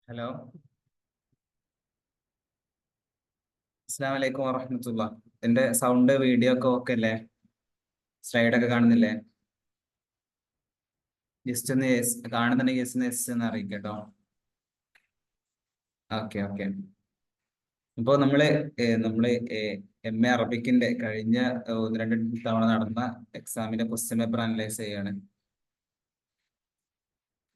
Hello, അസ്സാം വലൈക്കും വറഹമത്തുള്ള. എന്റെ സൗണ്ട് വീഡിയോ ഒക്കെ ഓക്കെ അല്ലേ? സ്ലൈഡ് ഒക്കെ കാണുന്നില്ലേ? ജസ്റ്റ് ഒന്ന് കാണുന്നുണ്ടെങ്കിൽ ജസ്റ്റ് ഒന്ന് എസ് എന്ന് അറിയിക്കാം കേട്ടോ. Okay okay. ഇപ്പോ നമ്മള് MA അറബിക്കിന്റെ കഴിഞ്ഞ ഒന്ന് രണ്ട് തവണ നടന്ന എക്സാമിന്റെ ക്വസ്റ്റ്യൻ പേപ്പർ അനലൈസ് ചെയ്യാണ്.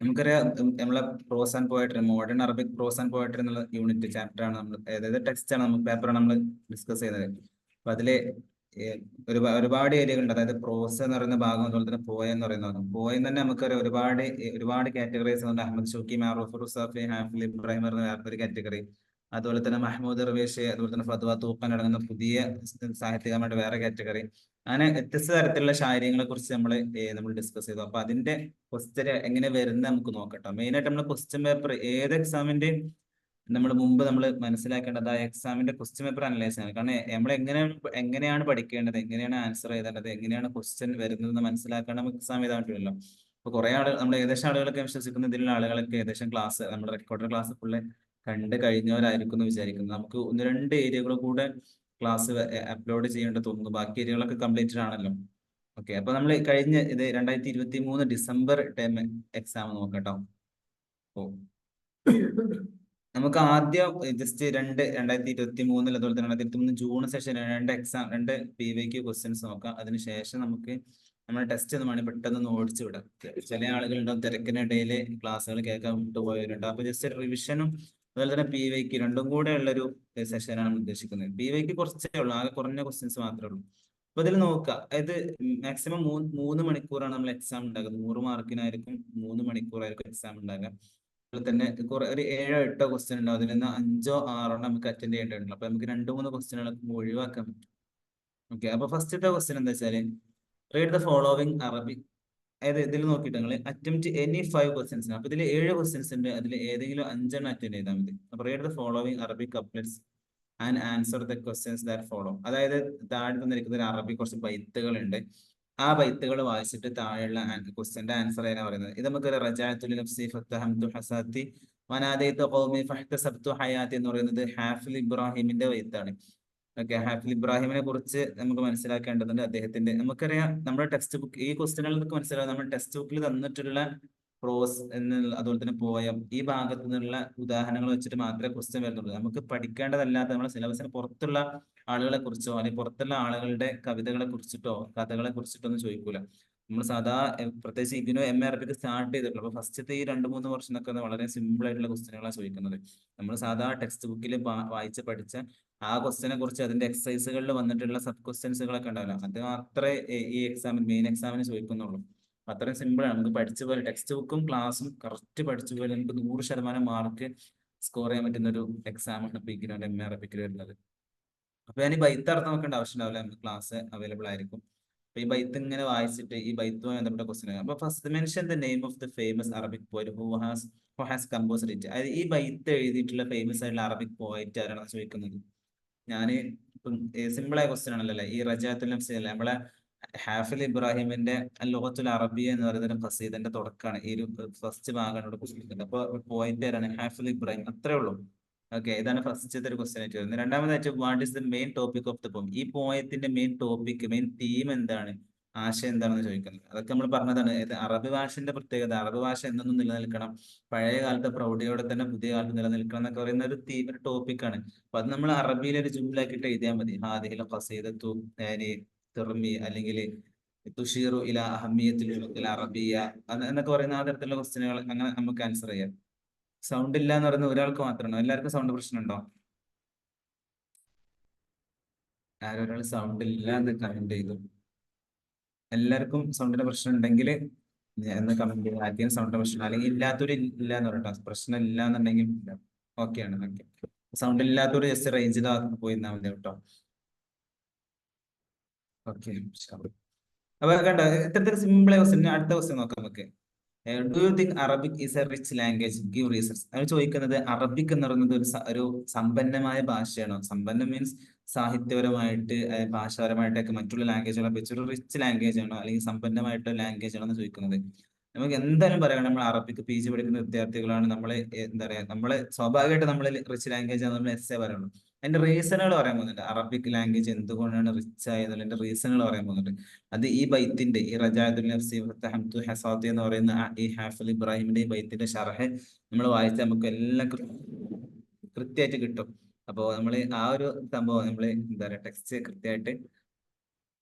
നമുക്കറിയാം, നമ്മളെ prose and poetry, modern Arabic prose and poetry എന്നുള്ള യൂണിറ്റ് ചാപ്റ്റർ ആണ് നമ്മൾ, അതായത് ടെക്സ്റ്റ് ആണ്, നമുക്ക് പേപ്പറാണ് നമ്മൾ ഡിസ്കസ് ചെയ്യുന്നത്. അപ്പൊ അതില് ഒരുപാട് ഏരിയകളുണ്ട്. അതായത് പ്രോസ് എന്ന് പറയുന്ന ഭാഗം, അതുപോലെ തന്നെ പോയ എന്ന് പറയുന്ന ഭാഗം. പോയെന്ന് തന്നെ നമുക്കറിയാം ഒരുപാട് കാറ്റഗറീസ് ഉണ്ട്. അഹമ്മദ് ഷൗക്കി, മാറൂഫ് റുസാഫി, ഹാഫിൽ ഇബ്രാഹിം പറഞ്ഞ വേറൊരു കാറ്റഗറി. അതുപോലെ തന്നെ മഹ്മൂദ് റവേഷ്, അതുപോലെ തന്നെ ഫത്വ തൂഖാൻ അടങ്ങുന്ന പുതിയ സാഹിത്യകാരന്മാരുടെ വേറെ കാറ്റഗറി. അങ്ങനെ വ്യത്യസ്ത തരത്തിലുള്ള ശാരീരങ്ങളെ കുറിച്ച് നമ്മൾ ഡിസ്കസ് ചെയ്തു. അപ്പൊ അതിന്റെ ക്വസ്റ്റ്യൻ എങ്ങനെ വരുന്നത് നമുക്ക് നോക്കട്ടോ. മെയിൻ ആയിട്ട് നമ്മൾ ക്വസ്റ്റ്യൻ പേപ്പർ ഏത് എക്സാമിന്റെ നമ്മൾ മനസ്സിലാക്കേണ്ടത് ആ എക്സാമിന്റെ ക്വസ്റ്റ്യൻ പേപ്പർ അനലൈസ് ആണ്. കാരണം നമ്മൾ എങ്ങനെയാണ് പഠിക്കേണ്ടത്, എങ്ങനെയാണ് ആൻസർ ചെയ്തേണ്ടത്, എങ്ങനെയാണ് ക്വസ്റ്റ്യൻ വരുന്നത് മനസ്സിലാക്കാൻ നമുക്ക് എക്സാം ചെയ്താൽ പറ്റില്ലല്ലോ. ഇപ്പൊ കുറെ ആളുകൾ, നമ്മൾ ഏകദേശം ആളുകളൊക്കെ വിശ്വസിക്കുന്ന, ഇതിലുള്ള ആളുകളൊക്കെ ഏകദേശം ക്ലാസ്, നമ്മുടെ റെക്കോർഡഡ് ക്ലാസ് ഫുള്ള് കണ്ട് കഴിഞ്ഞവരായിരിക്കും എന്ന് വിചാരിക്കുന്നു. നമുക്ക് ഒന്ന് രണ്ട് ഏരിയകൾ കൂടെ ക്ലാസ് അപ്ലോഡ് ചെയ്യേണ്ടത് തോന്നുന്നു. ബാക്കി ഏരിയകളൊക്കെ കംപ്ലീറ്റഡ് ആണല്ലോ. ഓക്കെ, അപ്പൊ നമ്മൾ കഴിഞ്ഞ 2023 ഡിസംബർ ടേം എക്സാം നോക്കട്ടോ. ഓ, നമുക്ക് ആദ്യം ജസ്റ്റ് 2023 അതുപോലെ തന്നെ 2023 ജൂൺ സെഷൻ രണ്ട് PYQ ക്വസ്റ്റ്യൻസ് നോക്കാം. അതിനുശേഷം നമുക്ക് നമ്മുടെ ടെസ്റ്റ് ഒന്ന് വേണമെങ്കിൽ പെട്ടെന്ന് ഓടിച്ചു വിടാം. ചില ആളുകളുണ്ടാവും തിരക്കിനിടയിൽ ക്ലാസ്സുകൾ കേൾക്കാൻ വിട്ടുപോയവരുണ്ട്. അപ്പൊ ജസ്റ്റ് റിവിഷനും അതുപോലെ തന്നെ PYQ രണ്ടും കൂടെ ഉള്ളൊരു സെഷനാണ് ഉദ്ദേശിക്കുന്നത്. PYQ കുറച്ചേ ഉള്ളൂ, ആകെ കുറഞ്ഞ ക്വസ്റ്റ്യൻസ് മാത്രമേ ഉള്ളൂ. അപ്പൊ ഇതിൽ നോക്കുക, അതായത് മാക്സിമം മൂന്ന് മണിക്കൂറാണ് നമ്മൾ എക്സാം ഉണ്ടാകുന്നത്. 100 മാർക്കിനായിരിക്കും 3 മണിക്കൂറായിരിക്കും എക്സാം ഉണ്ടാകുക. അതുപോലെ തന്നെ ഒരു 7-8 ക്വസ്റ്റ്യൻ ഉണ്ടാവും. അതിൽ നിന്ന് 5-6 നമുക്ക് അറ്റൻഡ് ചെയ്യേണ്ടതുണ്ട്. അപ്പൊ നമുക്ക് 2-3 ക്വസ്റ്റ്യനുകളൊക്കെ ഒഴിവാക്കാൻ പറ്റും. ഓക്കെ, അപ്പൊ ഫസ്റ്റത്തെ ക്വസ്റ്റ്യൻ എന്താ വെച്ചാല്, റീഡ് ദ ഫോളോവിങ് അറബിക്. അതായത് ഇതിൽ നോക്കിയിട്ട് നിങ്ങൾ അറ്റംപ്റ്റ് എനി 5 ക്വസ്റ്റ്യൻസ്. അപ്പൊ ഇതിൽ 7 ക്വസ്റ്റ്യൻസ് ഉണ്ട്, അതിൽ ഏതെങ്കിലും 5 അറ്റൻഡ് ചെയ്താൽ മതി. അപ്പൊ read the following Arabic couplets and answer the questions that follow. അതായത് താഴെ തന്നിരിക്കുന്ന ഒരു അറബി കുറച്ച് ബൈത്തുകളുണ്ട്. ആ ബൈത്തുകൾ വായിച്ചിട്ട് താഴെയുള്ള ക്വസ്റ്റ്യന്റെ ആൻസർ ആണ് പറയുന്നത്. ഇത് നമുക്ക് റജഅതു നഫ്സി ഫത്തഹംതു ഹസാത്തി വനാദൈതു ഖൗമി ഫഹ്തസബ്തു ഹയാത്തി എന്ന് പറയുന്നത് ഹാഫിൽ ഇബ്രാഹിമിന്റെ ബൈത്താണ്. ഓക്കെ, ഹാഫിൽ ഇബ്രാഹിമിനെ കുറിച്ച് നമുക്ക് മനസ്സിലാക്കേണ്ടതുണ്ട്. അദ്ദേഹത്തിന്റെ, നമുക്കറിയാം നമ്മുടെ ടെക്സ്റ്റ് ബുക്ക്, ഈ ക്വസ്റ്റ്യനുകൾ നമുക്ക് മനസ്സിലാവും. നമ്മുടെ ടെക്സ്റ്റ് ബുക്കിൽ തന്നിട്ടുള്ള പ്രോസ് എന്നുള്ള അതുപോലെ തന്നെ പോയം, ഈ ഭാഗത്തു നിന്നുള്ള ഉദാഹരണങ്ങൾ വെച്ചിട്ട് മാത്രമേ ക്വസ്റ്റ്യൻ വരുന്നുള്ളൂ. നമുക്ക് പഠിക്കേണ്ടതല്ലാത്ത നമ്മുടെ സിലബസിന് പുറത്തുള്ള ആളുകളെ കുറിച്ചോ അല്ലെങ്കിൽ പുറത്തുള്ള ആളുകളുടെ കവിതകളെ കുറിച്ചിട്ടോ കഥകളെ കുറിച്ചിട്ടോ ഒന്നും ചോദിക്കൂല. നമ്മൾ സാധാ പ്രത്യേകിച്ച് ഇതിനോ MA അറബിക്ക് സ്റ്റാർട്ട് ചെയ്തിട്ടുള്ളൂ. അപ്പൊ ഫസ്റ്റത്തെ ഈ 2-3 വർഷം എന്നൊക്കെ വളരെ സിമ്പിൾ ആയിട്ടുള്ള ക്വസ്റ്റ്യനുകളാണ് ചോദിക്കുന്നത്. നമ്മൾ സാധാ ടെക്സ്റ്റ് ബുക്കിൽ വായിച്ച് പഠിച്ച ആ ക്വസ്റ്റ്യനെ കുറിച്ച് അതിന്റെ എക്സസൈസുകളിൽ വന്നിട്ടുള്ള സബ് ക്വസ്റ്റ്യൻസുകളൊക്കെ ഉണ്ടാവില്ല, അത് മാത്രമേ ഈ മെയിൻ എക്സാമിന് ചോദിക്കുന്നുള്ളൂ. അത്രയും സിമ്പിൾ ആണ്. നമുക്ക് പഠിച്ച പോലെ ടെക്സ്റ്റ് ബുക്കും ക്ലാസ്സും കറക്റ്റ് പഠിച്ച പോലെ നമുക്ക് 100% മാർക്ക് സ്കോർ ചെയ്യാൻ പറ്റുന്ന ഒരു എക്സാമാണ് പിക്കിനോട് MA അറബിക്കിൽ വരുന്നത്. അപ്പൊ ഞാൻ ഈ ബൈത്ത് അർത്ഥം നോക്കേണ്ട ആവശ്യം ഉണ്ടാവില്ല, നമുക്ക് ക്ലാസ് അവൈലബിൾ ആയിരിക്കും. അപ്പൊ ഈ ബൈത്ത് ഇങ്ങനെ വായിച്ചിട്ട് ഈ ബൈത്തുമായി ബന്ധപ്പെട്ട ക്വസ്റ്റ്യൻ. അപ്പൊ first mention the name of the famous Arabic poet who has composed it. അതായത് ഈ ബൈത്ത് എഴുതിയിട്ടുള്ള ഫേമസ് ആയിട്ടുള്ള അറബിക് പോയറ്റ് ആരാണെന്ന് ചോദിക്കുന്നത്. ഞാന് ഇപ്പം സിമ്പിൾ ആയ ക്വസ്റ്റ്യൻ ആണല്ലോ അല്ലെ, ഈ റജാത്തുൽ നഫ്സി അല്ലെ, നമ്മളെ ഹാഫിൽ ഇബ്രാഹിമിന്റെ ലോകത്തുൽ അറബിയ എന്ന് പറയുന്ന ഒരു ഖസീദന്റെ തുടക്കമാണ് ഈ ഒരു ഫസ്റ്റ് ഭാഗമാണ് ഇവിടെ കൊടുത്തിരിക്കുന്നത്. അപ്പൊ പോയിന്റ് ആരാണ്? ഹാഫിൽ ഇബ്രാഹിം. അത്രേ ഉള്ളൂ. ഓക്കെ, ഇതാണ് ഫസ്റ്റത്തെ ഒരു ക്വസ്റ്റ്യൻ ആയിട്ട് വരുന്നത്. രണ്ടാമതായിട്ട് what is the main topic of the poem. ഈ പോയത്തിന്റെ മെയിൻ ടോപ്പിക്, മെയിൻ തീം എന്താണ്, ആശയം എന്താണെന്ന് ചോദിക്കുന്നത്. അതൊക്കെ നമ്മൾ പറഞ്ഞതാണ്. ഇത് അറബി ഭാഷന്റെ പ്രത്യേകത, അറബി ഭാഷ എന്നൊന്നും നിലനിൽക്കണം, പഴയ കാലത്തെ പ്രൗഢിയോടെ തന്നെ പുതിയ കാലത്ത് നിലനിൽക്കണം എന്നൊക്കെ പറയുന്ന ഒരു ടോപ്പിക്കാണ്. അപ്പൊ അത് നമ്മൾ അറബിയിൽ ഒരു ജുംലാക്കിയിട്ട് എഴുതിയാൽ മതി. ഹാദിഹിൽ ഖസീദത്തു തുർമി അല്ലെങ്കിൽ തുഷീറു ഇല അഹമ്മിയത്തിൽ അറബിയ എന്നൊക്കെ പറയുന്ന ആ തരത്തിലുള്ള ക്വസ്റ്റ്യനുകൾ അങ്ങനെ നമുക്ക് ആൻസർ ചെയ്യാം. സൗണ്ട് ഇല്ല എന്ന് പറയുന്നത് ഒരാൾക്ക് മാത്രമാണോ? എല്ലാവർക്കും സൗണ്ട് പ്രശ്നമുണ്ടോ? ആരും ഒരാൾ സൗണ്ട് ഇല്ല എന്ന് കമന്റ് ചെയ്തു. എല്ലാവർക്കും സൗണ്ടിന്റെ പ്രശ്നം ഉണ്ടെങ്കിൽ എന്ന് കമന്റ് ചെയ്തു. ആദ്യം സൗണ്ട് പ്രശ്നം അല്ലെങ്കിൽ ഇല്ലാത്തൊരു ഇല്ല എന്ന് പറയട്ടോ. പ്രശ്നം ഇല്ല എന്നുണ്ടെങ്കിൽ ഓക്കെയാണ്. ഓക്കെ, സൗണ്ട് ഇല്ലാത്തൊരു ജസ്റ്റ് റേഞ്ച് പോയി മതി കേട്ടോ. ഓക്കെ, അപ്പൊ കണ്ടോ, ഇത്തരത്തിൽ സിമ്പിൾ ക്വസ്റ്റ്യൻ. അടുത്ത ക്വസ്റ്റ്യൻ നോക്കാം നമുക്ക്. Do you think Arabic is A rich language? Give reasons. അത് ചോദിക്കുന്നത് അറബിക് എന്ന് പറയുന്നത് ഒരു സമ്പന്നമായ ഭാഷയാണോ? സമ്പന്നം മീൻസ് സാഹിത്യപരമായിട്ട് ഭാഷാപരമായിട്ടൊക്കെ മറ്റുള്ള ലാംഗ്വേജുകളെ അപേക്ഷിച്ച് ഒരു റിച്ച് ലാംഗ്വേജ് ആണോ അല്ലെങ്കിൽ സമ്പന്നമായിട്ടുള്ള ലാംഗ്വേജ് ആണോ എന്ന് ചോദിക്കുന്നത്. നമുക്ക് എന്തായാലും പറയാം, നമ്മൾ അറബിക്ക് PG പഠിക്കുന്ന വിദ്യാർത്ഥികളാണ്. നമ്മള് എന്താ പറയാ, നമ്മള് സ്വാഭാവികമായിട്ട് നമ്മൾ റിച്ച് ലാംഗ്വേജ് ആണ് നമ്മൾ എസ്സേ പറയുള്ളൂ. അതിന്റെ റീസണുകൾ പറയാൻ പോകുന്നുണ്ട്. അറബിക് ലാംഗ്വേജ് എന്തുകൊണ്ടാണ് റിച്ച് ആയതിന്റെ റീസണുകൾ പറയാൻ പോകുന്നുണ്ട്. അത് ഈ ബൈത്തിന്റെ, ഈ റജാഅത്തുൽ നഫ്സി ഫതഹംതു ഹസാത്തി എന്ന് പറയുന്ന ഈ ഹാഫിൽ ഇബ്രാഹിമിന്റെ ഈ ബൈത്തിന്റെ ഷർഹ് നമ്മൾ വായിച്ചാൽ നമുക്ക് എല്ലാം കൃത്യമായിട്ട് കിട്ടും. അപ്പോ നമ്മൾ ആ ഒരു സംഭവം നമ്മൾ എന്താ പറയാ, ടെക്സ്റ്റ് കൃത്യമായിട്ട്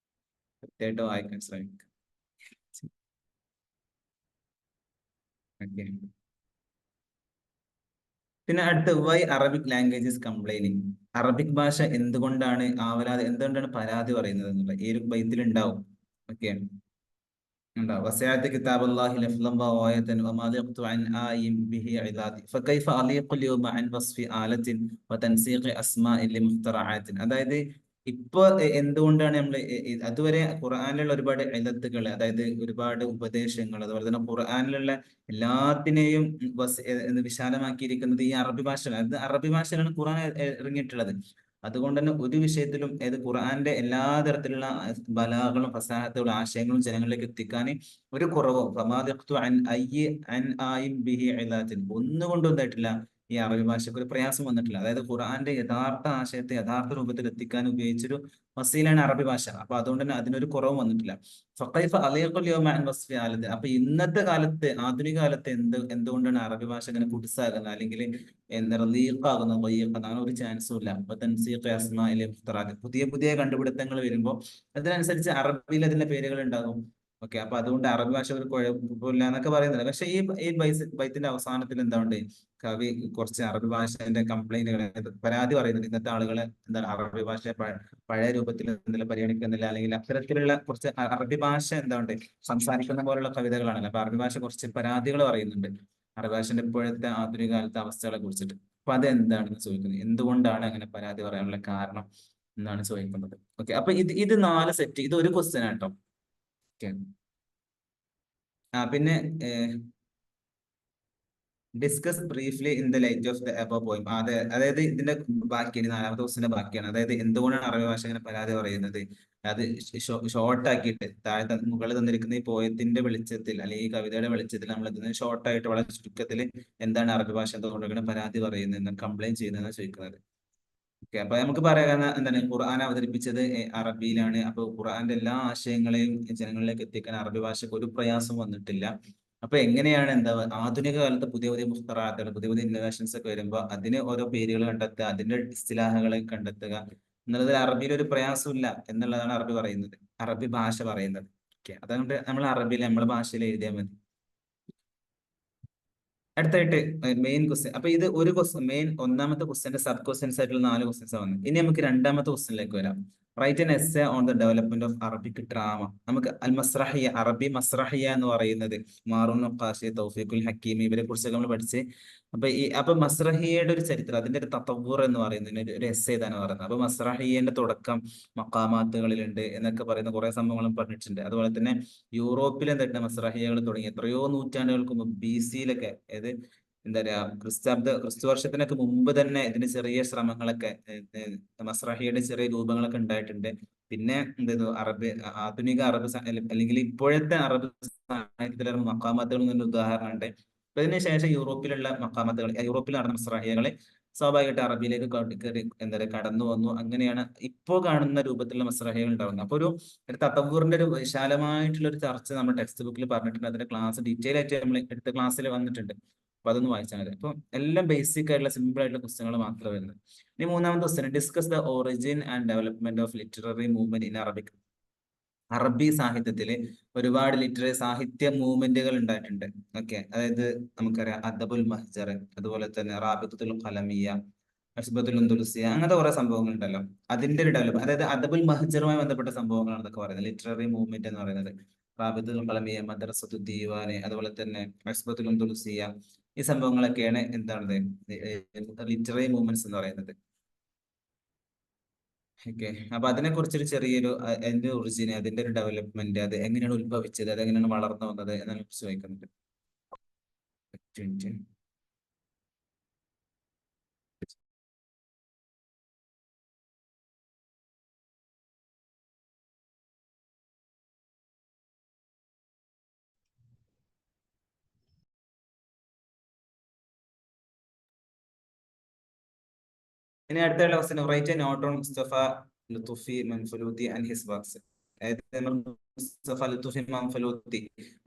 വായിക്കാൻ ശ്രമിക്കുക. ഓക്കെ. പിന്നെ അടുത്ത, വൈ അറബിക് ലാംഗ്വേജസ് കംപ്ലൈനിങ്. അറബിക് ഭാഷ എന്തുകൊണ്ടാണ് എന്തുകൊണ്ടാണ് പരാതി പറയുന്നത് എന്നുള്ള ഈ ഒരു ബൈത്തിൽ ഉണ്ടാവും. ഓക്കെ, ഉണ്ടാവും. വസഅത കിതാബുല്ലാഹി ലഫ്ളൻ വആയതൻ വമാ ലിഖ്തു അൻ ആയിൻ ബിഹി ഇലാദി ഫകൈഫ അലീഖു യൗമ അൻ വസ്ഫി ആലത്തിൻ വതൻസീഖി അസ്മാഇൻ ലിമുഖ്തറആത്തിൻ. അതായത് ഇപ്പൊ എന്തുകൊണ്ടാണ് നമ്മൾ അതുവരെ ഖുർആനിലുള്ള ഒരുപാട് ഇലത്തുകൾ, അതായത് ഒരുപാട് ഉപദേശങ്ങൾ, അതുപോലെ തന്നെ ഖുർആനിലുള്ള എല്ലാത്തിനെയും വിശാലമാക്കിയിരിക്കുന്നത് ഈ അറബി ഭാഷയാണ്. അത് അറബി ഭാഷയിലാണ് ഖുർആൻ ഇറങ്ങിയിട്ടുള്ളത്. അതുകൊണ്ട് തന്നെ ഒരു വിഷയത്തിലും ഖുർആന്റെ എല്ലാ തരത്തിലുള്ള ബലാഗുകളും ഫസാഹത്തുകളും ആശയങ്ങളും ജനങ്ങളിലേക്ക് എത്തിക്കാൻ ഒരു കുറവും ഒന്നുകൊണ്ടും എന്തായിട്ടില്ല, ഈ അറബി ഭാഷയ്ക്ക് ഒരു പ്രയാസം വന്നിട്ടില്ല. അതായത് ഖുർആന്റെ യഥാർത്ഥ ആശയത്തെ യഥാർത്ഥ രൂപത്തിൽ എത്തിക്കാൻ ഉപയോഗിച്ചൊരു വസീലാണ് അറബി ഭാഷ. അപ്പൊ അതുകൊണ്ട് തന്നെ അതിനൊരു കുറവും വന്നിട്ടില്ല. ഫഖൈഫ അലീഖുൽ യൗമ അൻ വസ്ഫി ആലത്. അപ്പൊ ഇന്നത്തെ കാലത്ത്, ആധുനിക കാലത്ത് എന്തുകൊണ്ടാണ് അറബി ഭാഷ ഇങ്ങനെ കുടുസാകുന്നത്, അല്ലെങ്കിൽ റലീഖാകുന്നത്, അങ്ങനെ ഒരു ചാൻസും ഇല്ല. അപ്പൊ തൻസീഖ് അസ്മാഇൽ മുഖ്തറാത്ത്, പുതിയ പുതിയ കണ്ടുപിടുത്തങ്ങൾ വരുമ്പോൾ അതിനനുസരിച്ച് അറബിയിൽ അതിന്റെ പേരുകൾ ഉണ്ടാകും. ഓക്കെ, അപ്പൊ അതുകൊണ്ട് അറബി ഭാഷ ഒരു കുഴപ്പമില്ല എന്നൊക്കെ പറയുന്നത്. പക്ഷെ ഈ ബൈത്തിന്റെ അവസാനത്തിൽ എന്താണ്, കവി കുറച്ച് അറബി ഭാഷന്റെ കംപ്ലൈന്റുകൾ, പരാതി പറയുന്നുണ്ട്. ഇന്നത്തെ ആളുകളെ എന്താണ് അറബി ഭാഷ പഴയ രൂപത്തിൽ എന്തെങ്കിലും പരിഗണിക്കുന്നില്ല, അല്ലെങ്കിൽ അത്തരത്തിലുള്ള കുറച്ച് അറബി ഭാഷ എന്താണ് സംസാരിക്കുന്ന പോലുള്ള കവിതകളാണല്ലോ. അപ്പൊ അറബി ഭാഷ കുറച്ച് പരാതികൾ പറയുന്നുണ്ട് അറബി ഭാഷന്റെ ഇപ്പോഴത്തെ ആധുനിക കാലത്തെ അവസ്ഥകളെ കുറിച്ചിട്ട്. അപ്പൊ അതെന്താണെന്ന് ചോദിക്കുന്നത്, എന്തുകൊണ്ടാണ് അങ്ങനെ പരാതി പറയാനുള്ള കാരണം എന്നാണ് ചോദിക്കുന്നത്. ഓക്കെ, അപ്പൊ ഇത് 4 സെറ്റ്, ഇത് ഒരു ക്വസ്റ്റ്യൻ ആട്ടോ. ഓക്കെ. പിന്നെ discuss briefly in the light of the above point. അതെ, അതായത് ഇതിന്റെ ബാക്കിയാണ്, 4ാമത്തെ ക്വസ്റ്റിന്റെ ബാക്കിയാണ്. അതായത് എന്തുകൊണ്ടാണ് അറബി ഭാഷ ഇങ്ങനെ പരാതി പറയുന്നത്, അത് ഷോർട്ട് ആക്കിയിട്ട് താഴെ മുകളിൽ തന്നിരിക്കുന്ന ഈ പോയത്തിന്റെ വെളിച്ചത്തിൽ, അല്ലെങ്കിൽ ഈ കവിതയുടെ വെളിച്ചത്തിൽ നമ്മൾ ഇതിന് ഷോർട്ടായിട്ട് വളരെ ചുരുക്കത്തിൽ എന്താണ് അറബി ഭാഷ എന്തുകൊണ്ടാണ് പരാതി പറയുന്നത്, കംപ്ലൈന്റ് ചെയ്യുന്നതെന്ന് ചോദിക്കുന്നത്. ഓക്കെ, അപ്പൊ നമുക്ക് പറയാൻ എന്താണ്, ഖുർആൻ അവതരിപ്പിച്ചത് അറബിയിലാണ്. അപ്പൊ ഖുർആന്റെ എല്ലാ ആശയങ്ങളെയും ജനങ്ങളിലേക്ക് എത്തിക്കാൻ അറബി ഭാഷക്ക് ഒരു പ്രയാസം വന്നിട്ടില്ല. അപ്പൊ എങ്ങനെയാണ് ആധുനിക കാലത്ത് പുതിയ പുതിയ മുഖ്തറാത്തുകൾ, പുതിയ പുതിയ ഇന്നോവേഷൻസ് ഒക്കെ വരുമ്പോൾ അതിന് ഓരോ പേരുകൾ കണ്ടെത്തുക, അതിന്റെ ഇസ്തിലാഹുകളെ കണ്ടെത്തുക എന്നുള്ളതിൽ അറബിയിൽ ഒരു പ്രയാസമില്ല എന്നുള്ളതാണ് അറബി പറയുന്നത്, അറബി ഭാഷ പറയുന്നത്. ഓക്കെ, അതുകൊണ്ട് നമ്മൾ അറബിയിൽ നമ്മുടെ ഭാഷയിൽ എഴുതിയാൽ മതി. അടുത്തായിട്ട് മെയിൻ ക്വസ്റ്റ്യൻ. അപ്പൊ ഇത് ഒരു ക്വസ്റ്റ്യൻ, ഒന്നാമത്തെ ക്വസ്റ്റ്യന്റെ സബ് ക്വസ്റ്റ്യൻസ് ആയിട്ടുള്ള 4 ക്വസ്റ്റ്യൻസ് വന്നു. ഇനി നമുക്ക് രണ്ടാമത്തെ ക്വസ്റ്റ്യനിലേക്ക് വരാം. Write an essay on the development of Arabic drama. നമുക്ക് അൽ മസ്രഹിയ, അറബി മസ്രഹിയ എന്ന് പറയുന്നത് മാറൂൻ നഖാശി, തൗഫീഖുൽ ഹക്കീം, ഇവരെ കുറിച്ചൊക്കെ നമ്മൾ പഠിച്ച്. അപ്പൊ മസ്രഹിയയുടെ ഒരു ചരിത്രം, അതിന്റെ ഒരു തത്തവ്വൂർ എന്ന് പറയുന്നതിന് ഒരു എസ്സേ ഇതാണ് പറയുന്നത്. അപ്പൊ മസ്രഹിയന്റെ തുടക്കം മക്കാമാത്തുകളിലുണ്ട് എന്നൊക്കെ പറയുന്ന കുറെ സംഭവങ്ങളും പറഞ്ഞിട്ടുണ്ട്. അതുപോലെ തന്നെ യൂറോപ്പിൽ എന്തായിട്ട് മസ്രഹിയകൾ തുടങ്ങി എത്രയോ നൂറ്റാണ്ടുകൾക്ക് മുമ്പ് BC-യിലൊക്കെ, അതായത് എന്താ പറയാ, ക്രിസ്തു വർഷത്തിനൊക്കെ മുമ്പ് തന്നെ ഇതിന് ചെറിയ ശ്രമങ്ങളൊക്കെ, മസ്രഹിയുടെ ചെറിയ രൂപങ്ങളൊക്കെ ഉണ്ടായിട്ടുണ്ട്. പിന്നെ എന്താ ആധുനിക അറബ് അല്ലെങ്കിൽ ഇപ്പോഴത്തെ അറബ് സാഹിത്യത്തിലുള്ള മക്കാമത്തുകൾ എന്നൊരു ഉദാഹരണം ഉണ്ട്. അപ്പൊ ഇതിനുശേഷം യൂറോപ്പിലുള്ള മക്കാമത്തുകൾ, യൂറോപ്പിൽ നടന്ന മസ്രഹിയകളെ സ്വാഭാവികമായിട്ട് അറബിയിലേക്ക് എന്താ പറയുക കടന്നു വന്നു. അങ്ങനെയാണ് ഇപ്പോ കാണുന്ന രൂപത്തിലുള്ള മസ്രഹികൾ ഉണ്ടാവുന്നത്. അപ്പൊ ഒരു തത്തവൂറിന്റെ ഒരു വിശാലമായിട്ടുള്ള ഒരു ചർച്ച നമ്മുടെ ടെക്സ്റ്റ് ബുക്കിൽ പറഞ്ഞിട്ടുണ്ട്. അതിന്റെ ക്ലാസ് ഡീറ്റെയിൽ ആയിട്ട് നമ്മൾ എടുത്ത ക്ലാസ്സിൽ വന്നിട്ടുണ്ട്. അപ്പൊ അതൊന്ന് വായിച്ചാൽ മതി. അപ്പൊ എല്ലാം ബേസിക് ആയിട്ടുള്ള സിമ്പിൾ ആയിട്ടുള്ള ക്വസ്റ്റ്യനുകൾ മാത്രമേ വരുന്നത്. ഇനി മൂന്നാമത്തെ question, discuss the origin and development of literary movement in Arabic. അറബി സാഹിത്യത്തില് ഒരുപാട് ലിറ്റററി സാഹിത്യ മൂവ്മെന്റുകൾ ഉണ്ടായിട്ടുണ്ട്. ഓക്കെ, അതായത് നമുക്കറിയാം അദബുൽ മഹ്ജർ, അതുപോലെ തന്നെ റാബിത്തുൽ ഖലമിയ, അഷ്ബത്തുൽ ഉന്ദുലുസിയ, അങ്ങനത്തെ കുറെ സംഭവങ്ങൾ ഉണ്ടല്ലോ. അതിന്റെ ഒരു ഡെവലപ്പ്, അതായത് അദബുൽ മഹ്ജറുമായി ബന്ധപ്പെട്ട സംഭവങ്ങളാണ് എന്നൊക്കെ പറയുന്നത് ലിറ്റററി മൂവ്മെന്റ് എന്ന് പറയുന്നത്. റാബിത്തുൽ ഖലമിയ, മദ്രസത്തു ദീവാന്, അതുപോലെ തന്നെ അഷ്ബത്തുൽ ഉന്ദുലുസിയ, ഈ സംഭവങ്ങളൊക്കെയാണ് എന്താണ് ലിറ്റററി മൂവ്മെന്റ്സ് എന്ന് പറയുന്നത്. ഓക്കെ, അപ്പൊ അതിനെ കുറിച്ചൊരു ചെറിയൊരു അതിന്റെ ഒറിജിൻ, അതിന്റെ ഒരു ഡെവലപ്മെന്റ്, അത് എങ്ങനെയാണ് ഉത്ഭവിച്ചത്, അത് എങ്ങനെയാണ് വളർന്നു വന്നത് എന്നതിനെ കുറിച്ച് ചോദിക്കുന്നുണ്ട്. ഇനി അടുത്തുള്ള question, write a note on Mustafa Lutfi Manfaluti and his works. Mustafa Lutfi Manfaluti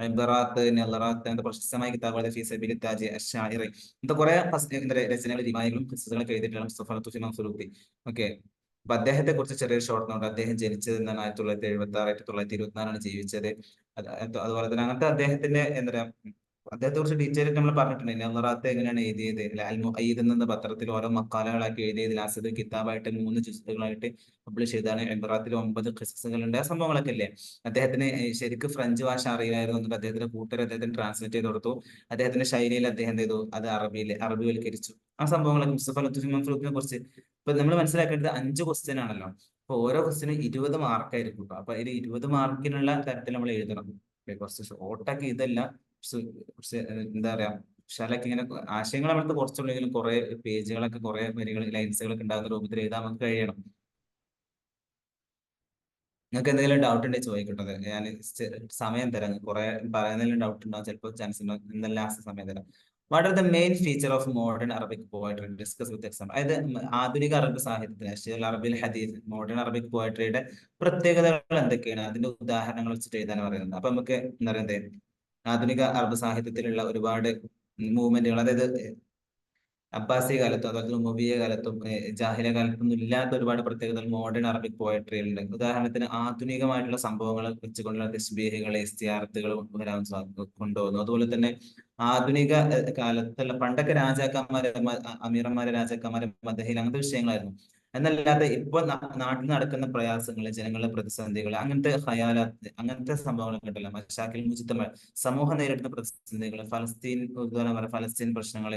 ഇബ്റാത്ത് നളറാത്ത് എന്ന പ്രശസ്തമായ കിതാബുകൾ ഫീ സബീലി താജി അശ്ശാഇറി, ഇങ്ങനത്തെ കുറെ രചനകൾ റിവായകളും ഖിസ്സകളും എഴുതിയിട്ടുള്ള മുസ്തഫ ലുത്തുഫി മൻഫലൂത്തി. ഓക്കെ, അപ്പൊ അദ്ദേഹത്തെ കുറിച്ച് ചെറിയൊരു ഷോർട്ട് നോട്ട്. അദ്ദേഹം ജനിച്ചത് എന്നാണ് 1976, 1924 ജീവിച്ചത്. അതുപോലെ തന്നെ അങ്ങനത്തെ അദ്ദേഹത്തിന്റെ എന്താ പറയാ, അദ്ദേഹത്തെ കുറിച്ച് ഡീറ്റെയിൽ ആയിട്ട് നമ്മൾ പറഞ്ഞിട്ടുണ്ട്. നളറാത്ത് എങ്ങനെയാണ് എഴുതിയത്, അൽ മുഅയ്യിദ് എന്ന പത്രത്തിൽ ഓരോ മക്കാലകളാക്കി എഴുതിയത്, ലാസത് കിതാബായിട്ട് 3 ജുസുകളായിട്ട് പബ്ലിഷ് ചെയ്താണ്. ഇബ്റാത്തിൽ 9 ഖിസ്സകളുണ്ട്. ആ സംഭവങ്ങളൊക്കെ ഇല്ലേ. അദ്ദേഹത്തിന് ശരിക്കും ഫ്രഞ്ച് ഭാഷ അറിയില്ലായിരുന്നു, എന്നിട്ട് അദ്ദേഹത്തിന്റെ കൂട്ടർ അദ്ദേഹത്തിന് ട്രാൻസ്ലേറ്റ് ചെയ്ത് കൊടുത്തു. അദ്ദേഹത്തിന്റെ ശൈലിയിൽ അദ്ദേഹം എന്ത് ചെയ്തു, അത് അറബിവൽക്കരിച്ചു. ആ സംഭവങ്ങളൊക്കെ മുസ്തഫ ലത്തീഫ് മൻഫൂറിനെ കുറിച്ച് ഇപ്പൊ നമ്മൾ മനസ്സിലാക്കേണ്ടത് 5 ക്വസ്റ്റ്യൻ ആണല്ലോ. അപ്പൊ ഓരോ ക്വസ്റ്റിനും 20 മാർക്കായിരിക്കും. അപ്പൊ അതിൽ 20 മാർക്കിനുള്ള തരത്തിൽ നമ്മൾ എഴുതണം. കുറച്ച് ഷോർട്ടാക്കി ഇതല്ല, കുറച്ച് എന്താ പറയാ, വിശാലൊക്കെ ഇങ്ങനെ ആശയങ്ങൾ നമുക്ക് കുറച്ചുള്ളെങ്കിലും കുറെ പേജുകളൊക്കെ കുറെ വരികൾ ലൈൻസുകളൊക്കെ ഉണ്ടാകുന്ന രൂപത്തിൽ എഴുതാൻ നമുക്ക് കഴിയണം. നിങ്ങൾക്ക് എന്തെങ്കിലും ഡൗട്ട് ഉണ്ടെങ്കിൽ ചോദിക്കട്ടെ, ഞാൻ സമയം തരാം. കുറെ പറയുന്നതിലും ഡൗട്ട് ഉണ്ടാവും, ചിലപ്പോൾ ചാൻസ് ഉണ്ടാവും. ഇന്നലെ ലാസ്റ്റ് സമയം തരാം. What are the main feature of modern Arabic poetry discuss with example. അതായത് ആധുനിക അറബ് സാഹിത്യത്തിന് അറബിൽ ഹദീസ് മോഡേൺ അറബിക് പോയട്രിയുടെ പ്രത്യേകതകൾ എന്തൊക്കെയാണ്, അതിന്റെ ഉദാഹരണങ്ങൾ വെച്ചിട്ട് എഴുതാൻ പറയുന്നത്. അപ്പൊ നമുക്ക് എന്താ പറയുന്നത്, ആധുനിക അറബ് സാഹിത്യത്തിലുള്ള ഒരുപാട് മൂവ്മെന്റുകൾ, അതായത് അബ്ബാസി കാലത്തും അതുപോലെ ഉമവിയ കാലത്തും ജാഹില കാലത്തൊന്നും ഇല്ലാത്ത ഒരുപാട് പ്രത്യേകതകൾ മോഡേൺ അറബിക് പോയട്രിയിലുണ്ട്. ഉദാഹരണത്തിന് ആധുനികമായിട്ടുള്ള സംഭവങ്ങൾ വെച്ചുകൊണ്ടുള്ള തസ്ബീഹുകൾ, ഇസ്തിയാറത്തുകൾ വരാൻ കൊണ്ടുവന്നു. അതുപോലെ തന്നെ ആധുനിക കാലത്തുള്ള പണ്ടൊക്കെ രാജാക്കന്മാരെ, അമീറന്മാരെ, രാജാക്കന്മാരെ മദഹിൽ അങ്ങനത്തെ വിഷയങ്ങളായിരുന്നു. എന്നല്ലാതെ ഇപ്പൊ നാട്ടിൽ നടക്കുന്ന പ്രയാസങ്ങൾ, ജനങ്ങളുടെ പ്രതിസന്ധികൾ, അങ്ങനത്തെ ഹയാലാത്ത്, അങ്ങനത്തെ സംഭവങ്ങളൊക്കെ ഉണ്ടല്ലോ, മശാക്കിൽ മുജിത്തമ സമൂഹം നേരിടുന്ന പ്രതിസന്ധികൾ, ഫലസ്തീൻ പ്രശ്നങ്ങൾ,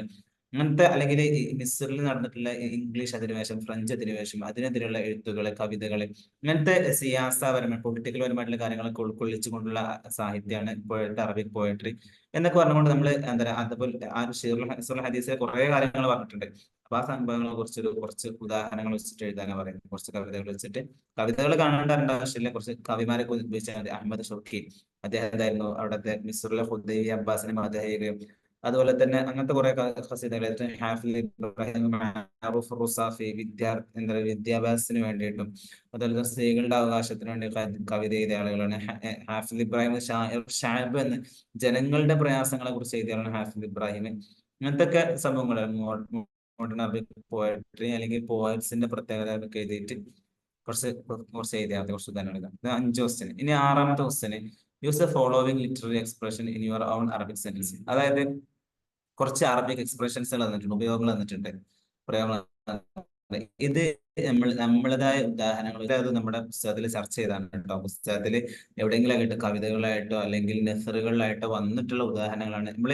അങ്ങനത്തെ അല്ലെങ്കിൽ ഈ മിസ്റിൽ നടന്നിട്ടുള്ള ഇംഗ്ലീഷ് അധിനിവേശം, ഫ്രഞ്ച് അധിനിവേശം, അതിനെതിരെയുള്ള എഴുത്തുകള്, കവിതകള്, ഇങ്ങനത്തെ സിയാസപരമായ പൊളിറ്റിക്കൽ പരമായിട്ടുള്ള കാര്യങ്ങളൊക്കെ ഉൾക്കൊള്ളിച്ചുകൊണ്ടുള്ള സാഹിത്യമാണ് ഇപ്പോഴത്തെ അറബിക് പോയട്രി എന്നൊക്കെ പറഞ്ഞുകൊണ്ട് നമ്മൾ എന്താ പറയുക, അതുപോലെ ആ ഷീറുൽ ഹദീസിലെ കുറെ കാര്യങ്ങൾ പറഞ്ഞിട്ടുണ്ട്. അപ്പൊ ആ സംഭവങ്ങളെ കുറിച്ചൊരു കുറച്ച് ഉദാഹരണങ്ങൾ വെച്ചിട്ട് എഴുതാനാണ് പറയുന്നത്. കുറച്ച് കവിതകൾ വെച്ചിട്ട്, കവിതകൾ കാണേണ്ട ആവശ്യമില്ല, കുറച്ച് കവിമാരെ ഉപയോഗിച്ചാൽ മതി. അഹമ്മദ് ഷൗക്കി അദ്ദേഹം എന്തായിരുന്നു, അവിടുത്തെ മിസ്റിലെ ഹുദൈബി അബ്ബാസിനെ മദഹുകയും, അതുപോലെ തന്നെ അങ്ങനത്തെ കുറെ ഖസീദകൾ, ഹാഫിൽ ഇബ്രാഹിം മഅറൂഫ് റുസാഫി എന്താ പറയുക, വിദ്യാഭ്യാസത്തിന് വേണ്ടിയിട്ടും അതുപോലെ തന്നെ സ്ത്രീകളുടെ അവകാശത്തിന് വേണ്ടി കവിത എഴുതിയ ആളുകളാണ്. ഹാഫിൽ ഇബ്രാഹിം ഷാബ് എന്ന് ജനങ്ങളുടെ പ്രയാസങ്ങളെ കുറിച്ച് എഴുതിയാണ് ഹാഫിൽ ഇബ്രാഹിം. ഇങ്ങനത്തെ ഒക്കെ സംഭവങ്ങളാണ് മോഡേൺ അറബിക് പോയട്രി അല്ലെങ്കിൽ പോയറ്റ്സിന്റെ പ്രത്യേകത ഒക്കെ എഴുതിയിട്ട് കുറച്ച് കുറച്ച് എഴുതിയാൽ മതി. കുറച്ച് ഉദാഹരണം എഴുതാം. ഇത് 5 ക്വസ്റ്റ്യൻ. ഇനി 6ാമത്തെ question, use the following literary expression in your own Arabic sentence. അതായത് കുറച്ച് അറബിക് എക്സ്പ്രഷൻസുകൾ തന്നിട്ടുണ്ട്, ഉപയോഗങ്ങൾ തന്നിട്ടുണ്ട്, പ്രയോഗങ്ങൾ. ഇത് നമ്മളതായ ഉദാഹരണങ്ങൾ, അത് നമ്മുടെ പുസ്തകത്തിൽ ചർച്ച ചെയ്താണ് കേട്ടോ. പുസ്തകത്തിൽ എവിടെയെങ്കിലും ആയിട്ട് കവിതകളായിട്ടോ അല്ലെങ്കിൽ നെസറുകളിലായിട്ടോ വന്നിട്ടുള്ള ഉദാഹരണങ്ങളാണ്. നമ്മൾ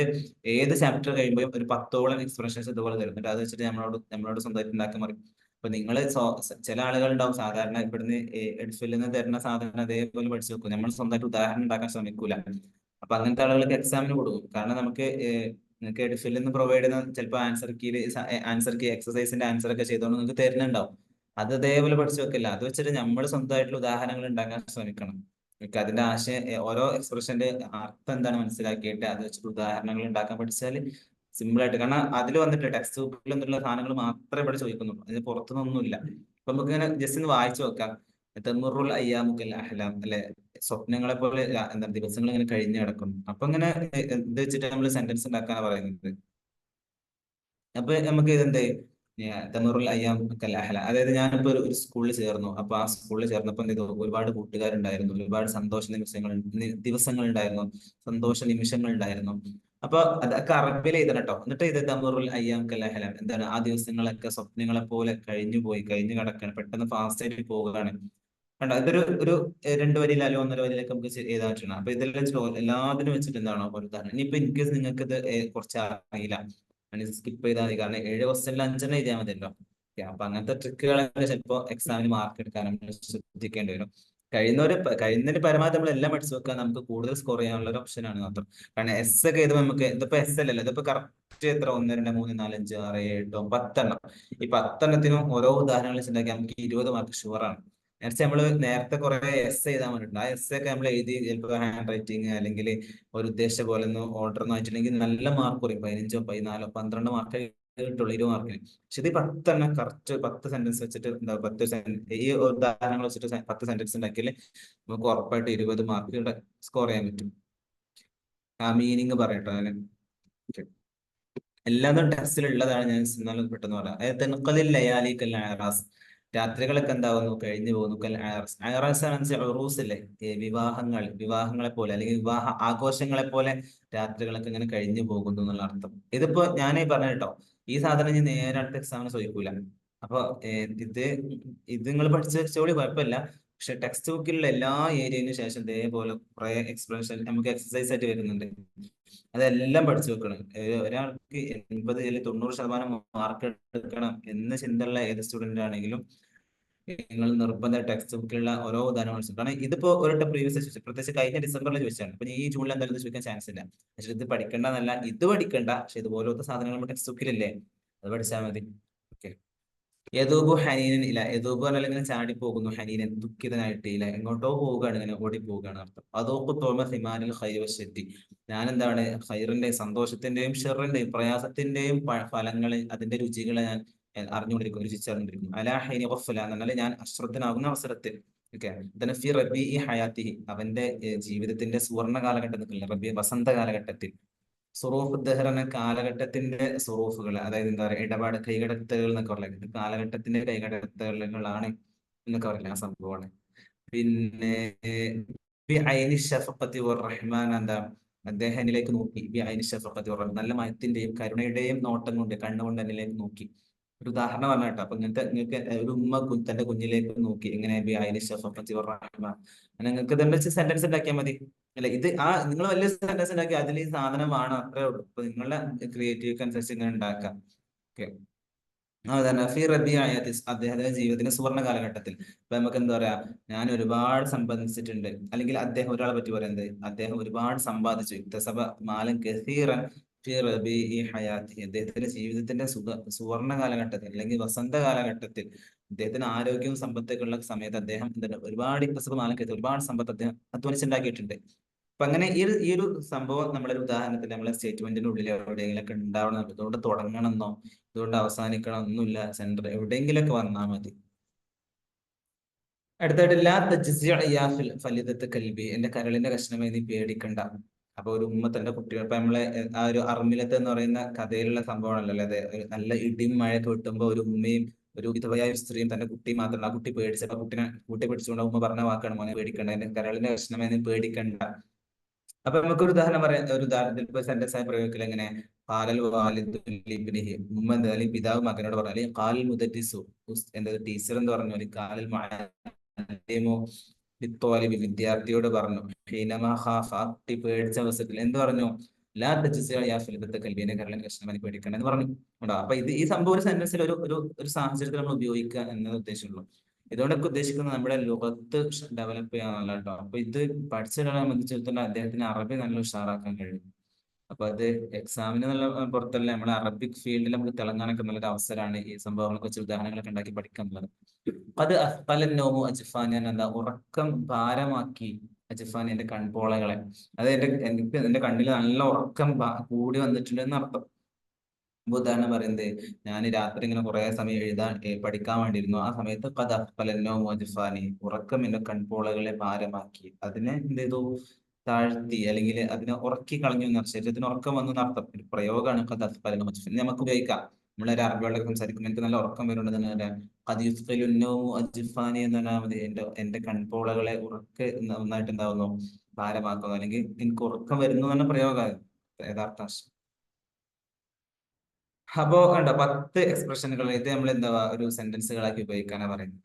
ഏത് ചാപ്റ്റർ കഴിയുമ്പോഴും ഒരു 10ഓളം എക്സ്പ്രഷൻസ് ഇതുപോലെ തരുന്നുണ്ട്. അത് വെച്ചിട്ട് നമ്മളോട് സ്വന്തമായിട്ട് ഉണ്ടാക്കാൻ പറയും. അപ്പൊ നിങ്ങൾ ചില ആളുകൾ ഉണ്ടാവും സാധാരണ ഇവിടുന്ന് എഡ്ഫിൽ നിന്ന് തരുന്ന സാധനം അതേപോലെ പഠിച്ചു വെക്കും, നമ്മൾ സ്വന്തമായിട്ട് ഉദാഹരണം ഉണ്ടാക്കാൻ ശ്രമിക്കൂല. അപ്പൊ അങ്ങനത്തെ ആളുകൾക്ക് എക്സാമിന് കൊടുക്കും. കാരണം നിങ്ങൾക്ക് എഡ്ഫിൽ നിന്ന് പ്രൊവൈഡ് ചെയ്യുന്ന ചിലപ്പോൾ ആൻസർ കീ എക്സസൈസിന്റെ ആൻസർ ഒക്കെ ചെയ്തുകൊണ്ട് നിങ്ങൾക്ക് തരുന്നുണ്ടാവും. അത് അതേപോലെ പഠിച്ചു വെക്കില്ല. അത് വെച്ചിട്ട് നമ്മൾ സ്വന്തമായിട്ടുള്ള ഉദാഹരണങ്ങൾ ഉണ്ടാക്കാൻ ശ്രമിക്കണം. അതിന്റെ ആശയം, ഓരോ എക്സ്പ്രഷന്റെ അർത്ഥം എന്താണ് മനസ്സിലാക്കിയിട്ട് അത് വെച്ചിട്ട് ഉദാഹരണങ്ങൾ ഉണ്ടാക്കാൻ പഠിച്ചാൽ സിമ്പിൾ ആയിട്ട്, കാരണം അതിൽ വന്നിട്ട് ടെക്സ്റ്റ് ബുക്കിൽ എന്നുള്ള സാധനങ്ങൾ മാത്രമേ ഇവിടെ ചോദിക്കുന്നുള്ളൂ, അതിന് പുറത്തുനിന്നൊന്നുമില്ല. അപ്പൊ നമുക്ക് ഇങ്ങനെ ജസ്റ്റ് ഒന്ന് വായിച്ചു നോക്കാം. തമുറുൽ അയ്യാമുക്കൽ അഹ്ലാം അല്ലെ, സ്വപ്നങ്ങളെ പോലെ എന്താ ദിവസങ്ങൾ ഇങ്ങനെ കഴിഞ്ഞു കിടക്കുന്നു. അപ്പൊ ഇങ്ങനെ ഇത് വെച്ചിട്ട് നമ്മൾ സെന്റൻസ് ഉണ്ടാക്കാനാണ് പറയുന്നത്. അപ്പൊ നമുക്ക് ഇതെന്ത്, തമുറുൽ അയ്യാം കൽ അഹ്ലാം, അതായത് ഞാനിപ്പോ ഒരു സ്കൂളിൽ ചേർന്നു. അപ്പൊ ആ സ്കൂളിൽ ചേർന്നപ്പോൾ എന്ത് ചെയ്തു, ഒരുപാട് കൂട്ടുകാരുണ്ടായിരുന്നു, ഒരുപാട് ദിവസങ്ങൾ ഉണ്ടായിരുന്നു, സന്തോഷ നിമിഷങ്ങൾ ഉണ്ടായിരുന്നു. അപ്പൊ അതൊക്കെ അറബിയിൽ എഴുതണം കേട്ടോ. എന്നിട്ട് ഇത് തമുറുൽ അയ്യാം കൽ അഹ്ലാം, എന്താണ്, ആ ദിവസങ്ങളൊക്കെ സ്വപ്നങ്ങളെ പോലെ കഴിഞ്ഞു കിടക്കാണ്, പെട്ടെന്ന് ഫാസ്റ്റ് ആയിട്ട് പോവുകയാണ്. കണ്ടോ, ഇതൊരു ഒരു 2 വരിയിൽ അല്ലെങ്കിൽ 1.5 വരിയിലൊക്കെ നമുക്ക് എഴുതാൻ പറ്റണം. അപ്പൊ ഇതെല്ലാം എല്ലാത്തിനും വെച്ചിട്ട് എന്താണോ ഒരു ഉദാഹരണം. ഇനിയിപ്പോ ഇൻ കേസ് നിങ്ങൾക്ക് ഇത് കുറച്ച് അറിയില്ല, സ്കിപ്പ് ചെയ്താൽ മതി. കാരണം 7 ക്വസ്റ്റ്യനിൽ 5 എഴുതിയാൽ മതിയല്ലോ. അപ്പൊ അങ്ങനത്തെ ട്രിക്കുകളൊക്കെ ചിലപ്പോൾ എക്സാമിന് മാർക്ക് എടുക്കാൻ നമ്മൾ ശ്രദ്ധിക്കേണ്ടി വരും. കഴിയുന്നതിന് പരമാവധി നമ്മൾ എല്ലാം പഠിച്ചു വെക്കാൻ നമുക്ക് കൂടുതൽ സ്കോർ ചെയ്യാനുള്ള ഒരു ഓപ്ഷനാണ് മാത്രം. കാരണം എസ് ഒക്കെ എഴുതുമ്പോൾ നമുക്ക്, ഇതിപ്പോ എസ് അല്ലല്ലോ, ഇതിപ്പോ കറക്റ്റ് എത്ര 1 2 3 4 5 6 7 8 10 ഈ 10 ഓരോ ഉദാഹരണങ്ങൾ വെച്ചിട്ടുണ്ടെങ്കിൽ നമുക്ക് 20 മാർക്ക് ഷുവറാണ്. നേരത്തെ കുറെ എസ് എഴുതാൻ വേണ്ടിയിട്ടുണ്ട്. ആ എസ് ഒക്കെ നമ്മൾ എഴുതി ചിലപ്പോൾ ഹാൻഡ് റൈറ്റിംഗ് അല്ലെങ്കിൽ ഒരു ഉദ്ദേശിച്ച പോലെ ഒന്നും ഓർഡർ ഒന്നും ആയിട്ടുണ്ടെങ്കിൽ നല്ല മാർക്ക് കുറയും. 15 14 12 മാർക്ക് കിട്ടുള്ളൂ 20 മാർക്കിന്. പക്ഷെ ഇത് 10 കറക്റ്റ് 10 സെന്റൻസ് വെച്ചിട്ട് എന്താ 10 ഈ ഉദാഹരണങ്ങൾ വെച്ചിട്ട് 10 സെന്റൻസ് ഉണ്ടാക്കിയാൽ നമുക്ക് ഉറപ്പായിട്ട് 20 മാർക്ക് സ്കോർ ചെയ്യാൻ പറ്റും. ആ മീനിങ് പറയട്ടോ ഞാൻ. എല്ലാതും ടെക്സ്റ്റിലുള്ളതാണ്, ഞാൻ എന്നാലും പെട്ടെന്ന് പറയാം. അതായത് ലയാലിക്കൽ അയറാസ്, രാത്രികളൊക്കെ എന്താവുന്നു കഴിഞ്ഞു പോകുന്നു. അയറാസ് ഉറൂസ് അല്ലേ, വിവാഹങ്ങളെ പോലെ അല്ലെങ്കിൽ വിവാഹ ആഘോഷങ്ങളെ പോലെ രാത്രികളൊക്കെ ഇങ്ങനെ കഴിഞ്ഞു പോകുന്നു എന്നുള്ള അർത്ഥം. ഇതിപ്പോ ഞാനീ പറഞ്ഞ കേട്ടോ, ഈ സാധനം ഞാൻ നേരെ അടുത്ത എക്സാമിന് ചോദിക്കൂല. അപ്പൊ ഇത് ഇത് നിങ്ങൾ പഠിച്ച വെച്ചോളി, കുഴപ്പമില്ല. പക്ഷെ ടെക്സ്റ്റ് ബുക്കിലുള്ള എല്ലാ ഏരിയയിലും ശേഷം ഇതേപോലെ കുറെ എക്സ്പ്ലനേഷൻ നമുക്ക് എക്സസൈസ് ആയിട്ട് വരുന്നുണ്ട്. അതെല്ലാം പഠിച്ചു വെക്കണം. ഒരാൾക്ക് 80 അല്ലെങ്കിൽ 90% മാർക്ക് എടുക്കണം എന്ന് ചിന്തയുള്ള ഏത് സ്റ്റുഡന്റ് ആണെങ്കിലും നിങ്ങൾ നിർബന്ധ ടെക്സ്റ്റ് ബുക്കിലുള്ള ഓരോ ഉദാഹരണം പഠിച്ചു. കാരണം ഇതിപ്പോ ഒരിട്ടം പ്രീവിയസ് ചോദിച്ചു, പ്രത്യേകിച്ച് കഴിഞ്ഞ ഡിസംബറിൽ ചോദിച്ചാണ്. അപ്പൊ ഈ ജൂണിൽ എന്തായാലും ഇത് ചോദിക്കാൻ ചാൻസ് ഇല്ല. പക്ഷെ ഇത് പഠിക്കേണ്ടതല്ല, ഇത് പഠിക്കണ്ട, പക്ഷെ ഇതുപോലത്തെ സാധനങ്ങൾ ടെക്സ്റ്റ് ബുക്കിലില്ലേ, അത് പഠിച്ചാൽ മതി. ഓക്കെ. യദൂബു ഹനീനൻ ഇല, യദൂബു പറഞ്ഞാൽ ഇങ്ങനെ ചാടി പോകുന്നു, ഹനീനൻ ദുഃഖിതനായിട്ട്, ഇല എങ്ങോട്ടോ പോവുകയാണ്, ഇങ്ങനെ ഓടി പോവുകയാണ് അർത്ഥം. അതോക്ക് തോമ ഹിമാനിൽ ഖൈർ വശത്തി, ഞാൻ എന്താണ് ഖൈറിന്റെയും സന്തോഷത്തിന്റെയും ഷെറിന്റെയും പ്രയാസത്തിന്റെയും ഫലങ്ങൾ, അതിന്റെ രുചികളെ ഞാൻ അറിഞ്ഞുകൊണ്ടിരിക്കുന്നു, രുചിച്ചറിഞ്ഞിരിക്കുന്നു. അലാ ഹൈനി ഗഫല എന്നാൽ ഞാൻ അശ്രദ്ധനാകുന്ന അവസരത്തിൽ. ഓക്കെ. ഫി റബി ഹയാത്തി, അവന്റെ ജീവിതത്തിന്റെ സുവർണ്ണ കാലഘട്ടം നിൽക്കില്ല, റബി വസന്ത കാലഘട്ടത്തിൽ. സുറൂഫ് ദഹർ എന്ന കാലഘട്ടത്തിന്റെ സുറൂഫുകൾ, അതായത് എന്താ പറയുക, ഇടപാട് കൈകടത്തലുകൾ എന്നൊക്കെ പറയുന്നത് കാലഘട്ടത്തിന്റെ കൈകടത്തലുകളാണ് എന്നൊക്കെ പറയുന്നത് ആ സംഭവമാണ്. പിന്നെ ബി ഷഫഖത്തി റഹ്മാൻ, എന്താ അദ്ദേഹത്തിലേക്ക് നോക്കി, ബി ഷഫഖത്തി നല്ല മയത്തിന്റെയും കരുണയുടെയും നോട്ടം കൊണ്ട്, കണ്ണുകൊണ്ട് എന്നിലേക്ക് നോക്കി. ഒരു ഉദാഹരണം പറഞ്ഞ കേട്ടോ. അപ്പൊ ഇങ്ങനത്തെ നിങ്ങൾക്ക് ഒരു ഉമ്മ തന്റെ കുഞ്ഞിലേക്ക് നോക്കി, എങ്ങനെ ബി ഷഫഖത്തി റഹ്മാൻ, നിങ്ങൾക്ക് ഇതെന്ന് വെച്ച് സെന്റൻസ് ഉണ്ടാക്കിയാൽ മതി. അല്ല ഇത് നിങ്ങൾ വലിയ സെന്റൻസ് ഉണ്ടാക്കി അതിൽ ഈ സാധനം വേണം, അത്രേ ഉള്ളൂ. അപ്പൊ നിങ്ങളുടെ ക്രിയേറ്റീവ് അനുസരിച്ച് ഇങ്ങനെ ഉണ്ടാക്കാം. ഓക്കെ. അതന്നെ ഫി റബി ആയത്തി, അദ്ദേഹത്തിന്റെ ജീവിതത്തിന്റെ സുവർണ്ണ കാലഘട്ടത്തിൽ. ഇപ്പൊ നമുക്ക് എന്താ പറയാ, ഞാൻ ഒരുപാട് സമ്പാദിച്ചിട്ടുണ്ട്, അല്ലെങ്കിൽ അദ്ദേഹം ഒരാളെ പറ്റി പറയുന്നത് അദ്ദേഹം ഒരുപാട് സമ്പാദിച്ചു. ഇക്തസബ മാലൻ കസീറൻ ഫി റബി ഹയാത്തി, അദ്ദേഹത്തിന്റെ ജീവിതത്തിന്റെ സുവർണ്ണ കാലഘട്ടത്തിൽ അല്ലെങ്കിൽ വസന്ത കാലഘട്ടത്തിൽ, അദ്ദേഹത്തിന് ആരോഗ്യവും സമ്പത്തൊക്കെ ഉള്ള സമയത്ത് അദ്ദേഹം എന്താണ് ഒരുപാട് ഇക്തസബ മാലൻ കസീർ, ഒരുപാട് സമ്പത്ത് അദ്ദേഹം അധ്വാനിച്ചുണ്ടാക്കിയിട്ടുണ്ട്. അപ്പൊ അങ്ങനെ ഈ ഒരു സംഭവം നമ്മളൊരു ഉദാഹരണത്തിൽ നമ്മളെ സ്റ്റേറ്റ്മെന്റിന്റെ ഉള്ളിൽ എവിടെയെങ്കിലൊക്കെ ഉണ്ടാവണം. ഇതുകൊണ്ട് തുടങ്ങണമെന്നോ ഇതുകൊണ്ട് അവസാനിക്കണം ഒന്നുമില്ല, സെന്റർ എവിടെയെങ്കിലൊക്കെ വന്നാൽ മതി. അടുത്തായിട്ട് ഫലിതത്ത് കൽബി, എന്റെ കരളിന്റെ കഷ്ണമേ നീ പേടിക്കണ്ട. അപ്പൊ ഒരു ഉമ്മ തന്റെ കുട്ടികൾ, ഇപ്പൊ നമ്മളെ ആ ഒരു അർമിലത്ത് എന്ന് പറയുന്ന കഥയിലുള്ള സംഭവമാണല്ലോ അതെ. നല്ല ഇടിയും മഴയൊക്കെ കിട്ടുമ്പോ ഒരു ഉമ്മയും ഒരു വിധവയായ ഒരു സ്ത്രീയും തന്റെ കുട്ടി മാത്രമല്ല, ആ കുട്ടി പേടിച്ചപ്പോ കുട്ടിയെ പിടിച്ചുകൊണ്ട് ഉമ്മ പറഞ്ഞ വാക്കാണ്, മോനെ പേടിക്കണ്ട, എന്റെ കരളിന്റെ കഷ്ണമേ നീ പേടിക്കണ്ട. അപ്പൊ നമുക്ക് ഒരു ഉദാഹരണം പറയാം. ഒരു ഉദാഹരണത്തിൽ ഇപ്പൊ സെന്റൻസ് ആയി പ്രയോഗിക്കൽ എങ്ങനെ, കാലൽ വാലിദു ലിബ്നിഹി, ഉമ്മ എന്താ അല്ലെങ്കിൽ പിതാവ് മകനോട് പറഞ്ഞു, അല്ലെങ്കിൽ കാലൽ മുദരിസു എന്താ ടീച്ചർ എന്ന് പറഞ്ഞു, അല്ലെങ്കിൽ കാലൽ മുഅല്ലിമു ലിത്വാലിബി വിദ്യാർത്ഥിയോട് പറഞ്ഞു, ഹീനമാ ഖാഫ കുട്ടി പേടിച്ച അവസരത്തിൽ എന്ത് പറഞ്ഞു, ലാ തജ്സിയ യാ ഫിൽബത്ത കൽബിനെ കരളിൻ കഷ്ണമനി പേടിക്കണം എന്ന് പറഞ്ഞു. ഉണ്ടോ? അപ്പൊ ഈ സംഭവം ഒരു സെന്റൻസിൽ ഒരു സാഹചര്യത്തിൽ നമ്മൾ ഉപയോഗിക്കുക എന്നത് ഉദ്ദേശമുള്ളൂ. ഇതുകൊണ്ടൊക്കെ ഉദ്ദേശിക്കുന്നത് നമ്മുടെ ലോകത്ത് ഡെവലപ്പ് ചെയ്യാന്നുള്ള കേട്ടോ. അപ്പൊ ഇത് പഠിച്ചൊരാളെ സംബന്ധിച്ചിടത്തോളം അദ്ദേഹത്തിന് അറബി നല്ല ഉഷാറാക്കാൻ കഴിയും. അപ്പൊ അത് എക്സാമിന് നല്ല പുറത്തല്ല, നമ്മുടെ അറബിക് ഫീൽഡിൽ നമുക്ക് തിളങ്ങാനൊക്കെ നല്ലൊരു അവസരമാണ് ഈ സംഭവങ്ങളെ കുറിച്ച് ഉദാഹരണങ്ങളൊക്കെ ഉണ്ടാക്കി പഠിക്കാൻ എന്നുള്ളത്. അത് അസ്ഫലന്നോമു അജ്ഫാനി, എന്താ ഉറക്കം ഭാരമാക്കി അജ്ഫാനി, എന്റെ കൺപോളകളെ. അത് എനിക്ക് എന്റെ കണ്ണിൽ നല്ല ഉറക്കം കൂടി വന്നിട്ടുണ്ട് എന്നർത്ഥം. ഉദാഹരണം പറയുന്നത്, ഞാൻ രാത്രി ഇങ്ങനെ കുറെ സമയം പഠിക്കാൻ വേണ്ടിയിരുന്നു. ആ സമയത്ത് കഥലന്നോ മോജിഫാനി, ഉറക്കം എന്റെ കൺപോളകളെ ഭാരമാക്കി, അതിനെ എന്ത് ചെയ്തു, താഴ്ത്തി, അല്ലെങ്കിൽ അതിനെ ഉറക്കി കളഞ്ഞു എന്ന ശരീരത്തിന് ഉറക്കം വന്നു എന്നർത്ഥം. ഒരു പ്രയോഗമാണ് കഥലന്നോ മോജിഫാനി. നമുക്ക് ഉപയോഗിക്കാം. നമ്മളൊരു അറബികളൊക്കെ സംസാരിക്കുമ്പോൾ എനിക്ക് നല്ല ഉറക്കം വരുന്നുണ്ട് തന്നെ കഥയുസ്ഫലുന്നോ അജിഫാനി എന്ന് പറഞ്ഞാൽ മതി, എന്റെ കൺപോളകളെ നന്നായിട്ട് എന്താവുന്നു, ഭാരമാക്കുന്നു, അല്ലെങ്കിൽ എനിക്ക് ഉറക്കം വരുന്നു എന്ന പ്രയോഗമാണ് യഥാർത്ഥ. അപ്പോ കണ്ടോ 10 എക്സ്പ്രഷനുകൾ, ഇത് നമ്മൾ എന്താ ഒരു സെന്റൻസുകളാക്കി ഉപയോഗിക്കാനാ പറയുന്നത്.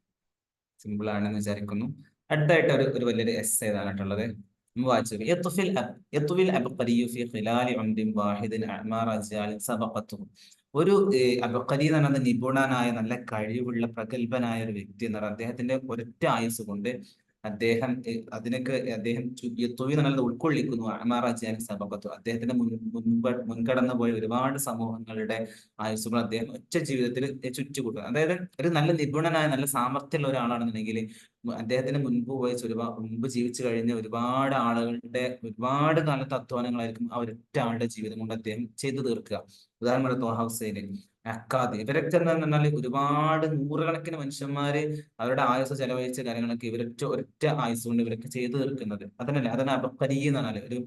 സിമ്പിൾ ആണെന്ന് വിചാരിക്കുന്നു. അടുത്തായിട്ട് ഒരു വലിയൊരു എസ് ഏതാണുള്ളത്, വായിച്ചു. ഒരു അബഖരി എന്ന് പറയുന്നത് നിപുണനായ നല്ല കഴിവുള്ള പ്രഗത്ഭനായ ഒരു വ്യക്തി എന്ന് പറയുന്നത്, അദ്ദേഹത്തിന്റെ ഒരൊറ്റ ആയുസ് കൊണ്ട് അദ്ദേഹം അദ്ദേഹം യത്തുവി എന്നുള്ളത് ഉൾക്കൊള്ളിക്കുന്നു. അമാറാജിയാൻ സബഖത്തു, അദ്ദേഹത്തിന്റെ മുൻകടന്നു പോയ ഒരുപാട് സമൂഹങ്ങളുടെ ആയുസ്സുകൾ അദ്ദേഹം ഒറ്റ ജീവിതത്തിൽ ചുറ്റുകൂട്ടുക. അതായത് ഒരു നല്ല നിപുണനായ നല്ല സാമർത്ഥ്യമുള്ള ഒരാളാണെന്നുണ്ടെങ്കിൽ അദ്ദേഹത്തിന് മുൻപ് ജീവിച്ചു കഴിഞ്ഞ ഒരുപാട് ആളുകളുടെ ഒരുപാട് കാലത്തെ അധ്വാനങ്ങളായിരിക്കും ആ ഒരൊറ്റ ആളുടെ ജീവിതം കൊണ്ട് അദ്ദേഹം ചെയ്തു തീർക്കുക. ഉദാഹരണം ത്വാഹ ഹുസൈൻ, അക്കാദ്, ഇവരൊക്കെ എന്ന് പറഞ്ഞാൽ ഒരുപാട് നൂറുകണക്കിന് മനുഷ്യന്മാര് അവരുടെ ആയുസ് ചെലവഴിച്ച കാര്യങ്ങളൊക്കെ ഒരൊറ്റ ആയുസ് കൊണ്ട് ഇവരൊക്കെ ചെയ്തു തീർക്കുന്നത്. അതാണ് അബക്കരി എന്ന് പറഞ്ഞാൽ ഒരു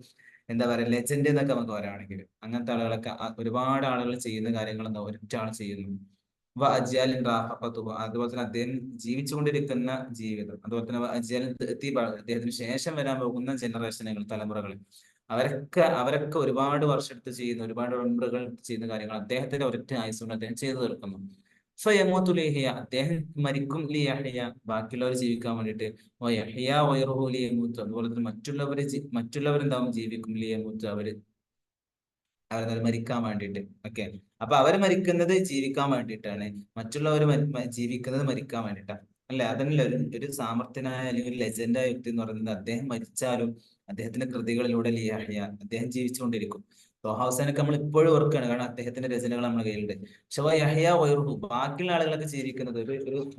എന്താ പറയുക ലെജൻഡ് എന്നൊക്കെ നമുക്ക് പറയുകയാണെങ്കിൽ അങ്ങനത്തെ ആളുകളൊക്കെ ഒരുപാട് ആളുകൾ ചെയ്യുന്ന കാര്യങ്ങൾ എന്താ ഒരൊറ്റ ആൾ ചെയ്യുന്നു. അജ്യാലിൻ റാഹത്തുഹു, അതുപോലെ തന്നെ അദ്ദേഹം ജീവിച്ചുകൊണ്ടിരിക്കുന്ന ജീവിതം, അതുപോലെ തന്നെ അജ്യാലിൻ അദ്ദേഹത്തിന് ശേഷം വരാൻ പോകുന്ന ജനറേഷനുകൾ, തലമുറകൾ, അവരൊക്കെ ഒരുപാട് വർഷം എടുത്ത് ചെയ്യുന്ന, ഒരുപാട് ഉംറകൾ ചെയ്യുന്ന കാര്യങ്ങൾ അദ്ദേഹത്തിന്റെ ഒരൊറ്റ ആയുസ് കൊണ്ട് അദ്ദേഹം ചെയ്തു തീർക്കുന്നു. ഫയമൂതു ലിയഹ്യ, അദ്ദേഹം മരിക്കും ലിയഹ്യ, ബാക്കിയുള്ളവർ ജീവിക്കാൻ വേണ്ടിയിട്ട്. വയഹ്യ വൈറുഹു ലിയമൂത്ത്, അതുപോലെ തന്നെ മറ്റുള്ളവരെന്താവും ജീവിക്കും, ലിയമൂത്ത്, അവരെന്തായാലും മരിക്കാൻ വേണ്ടിയിട്ട്. ഓക്കെ, അപ്പൊ അവര് മരിക്കുന്നത് ജീവിക്കാൻ വേണ്ടിയിട്ടാണ്, മറ്റുള്ളവർ ജീവിക്കുന്നത് മരിക്കാൻ വേണ്ടിയിട്ടാണ്. അല്ലെ? അതല്ല ഒരു സാമർത്ഥ്യനായ അല്ലെങ്കിൽ ഒരു ലെജൻഡായ വ്യക്തി എന്ന് പറയുന്നത് അദ്ദേഹം മരിച്ചാലും അദ്ദേഹത്തിന്റെ കൃതികളിലൂടെ ലിയാഹിയ അദ്ദേഹം ജീവിച്ചുകൊണ്ടിരിക്കും. ത്വാഹാ ഹുസൈനൊക്കെ നമ്മൾ ഇപ്പോഴും ഓർക്കുകയാണ്, കാരണം അദ്ദേഹത്തിന്റെ രചനകൾ നമ്മുടെ കയ്യിലുണ്ട്. പക്ഷെ യഹ്യ വൈറുഹു, ബാക്കിയുള്ള ആളുകളൊക്കെ ജീവിക്കുന്നത്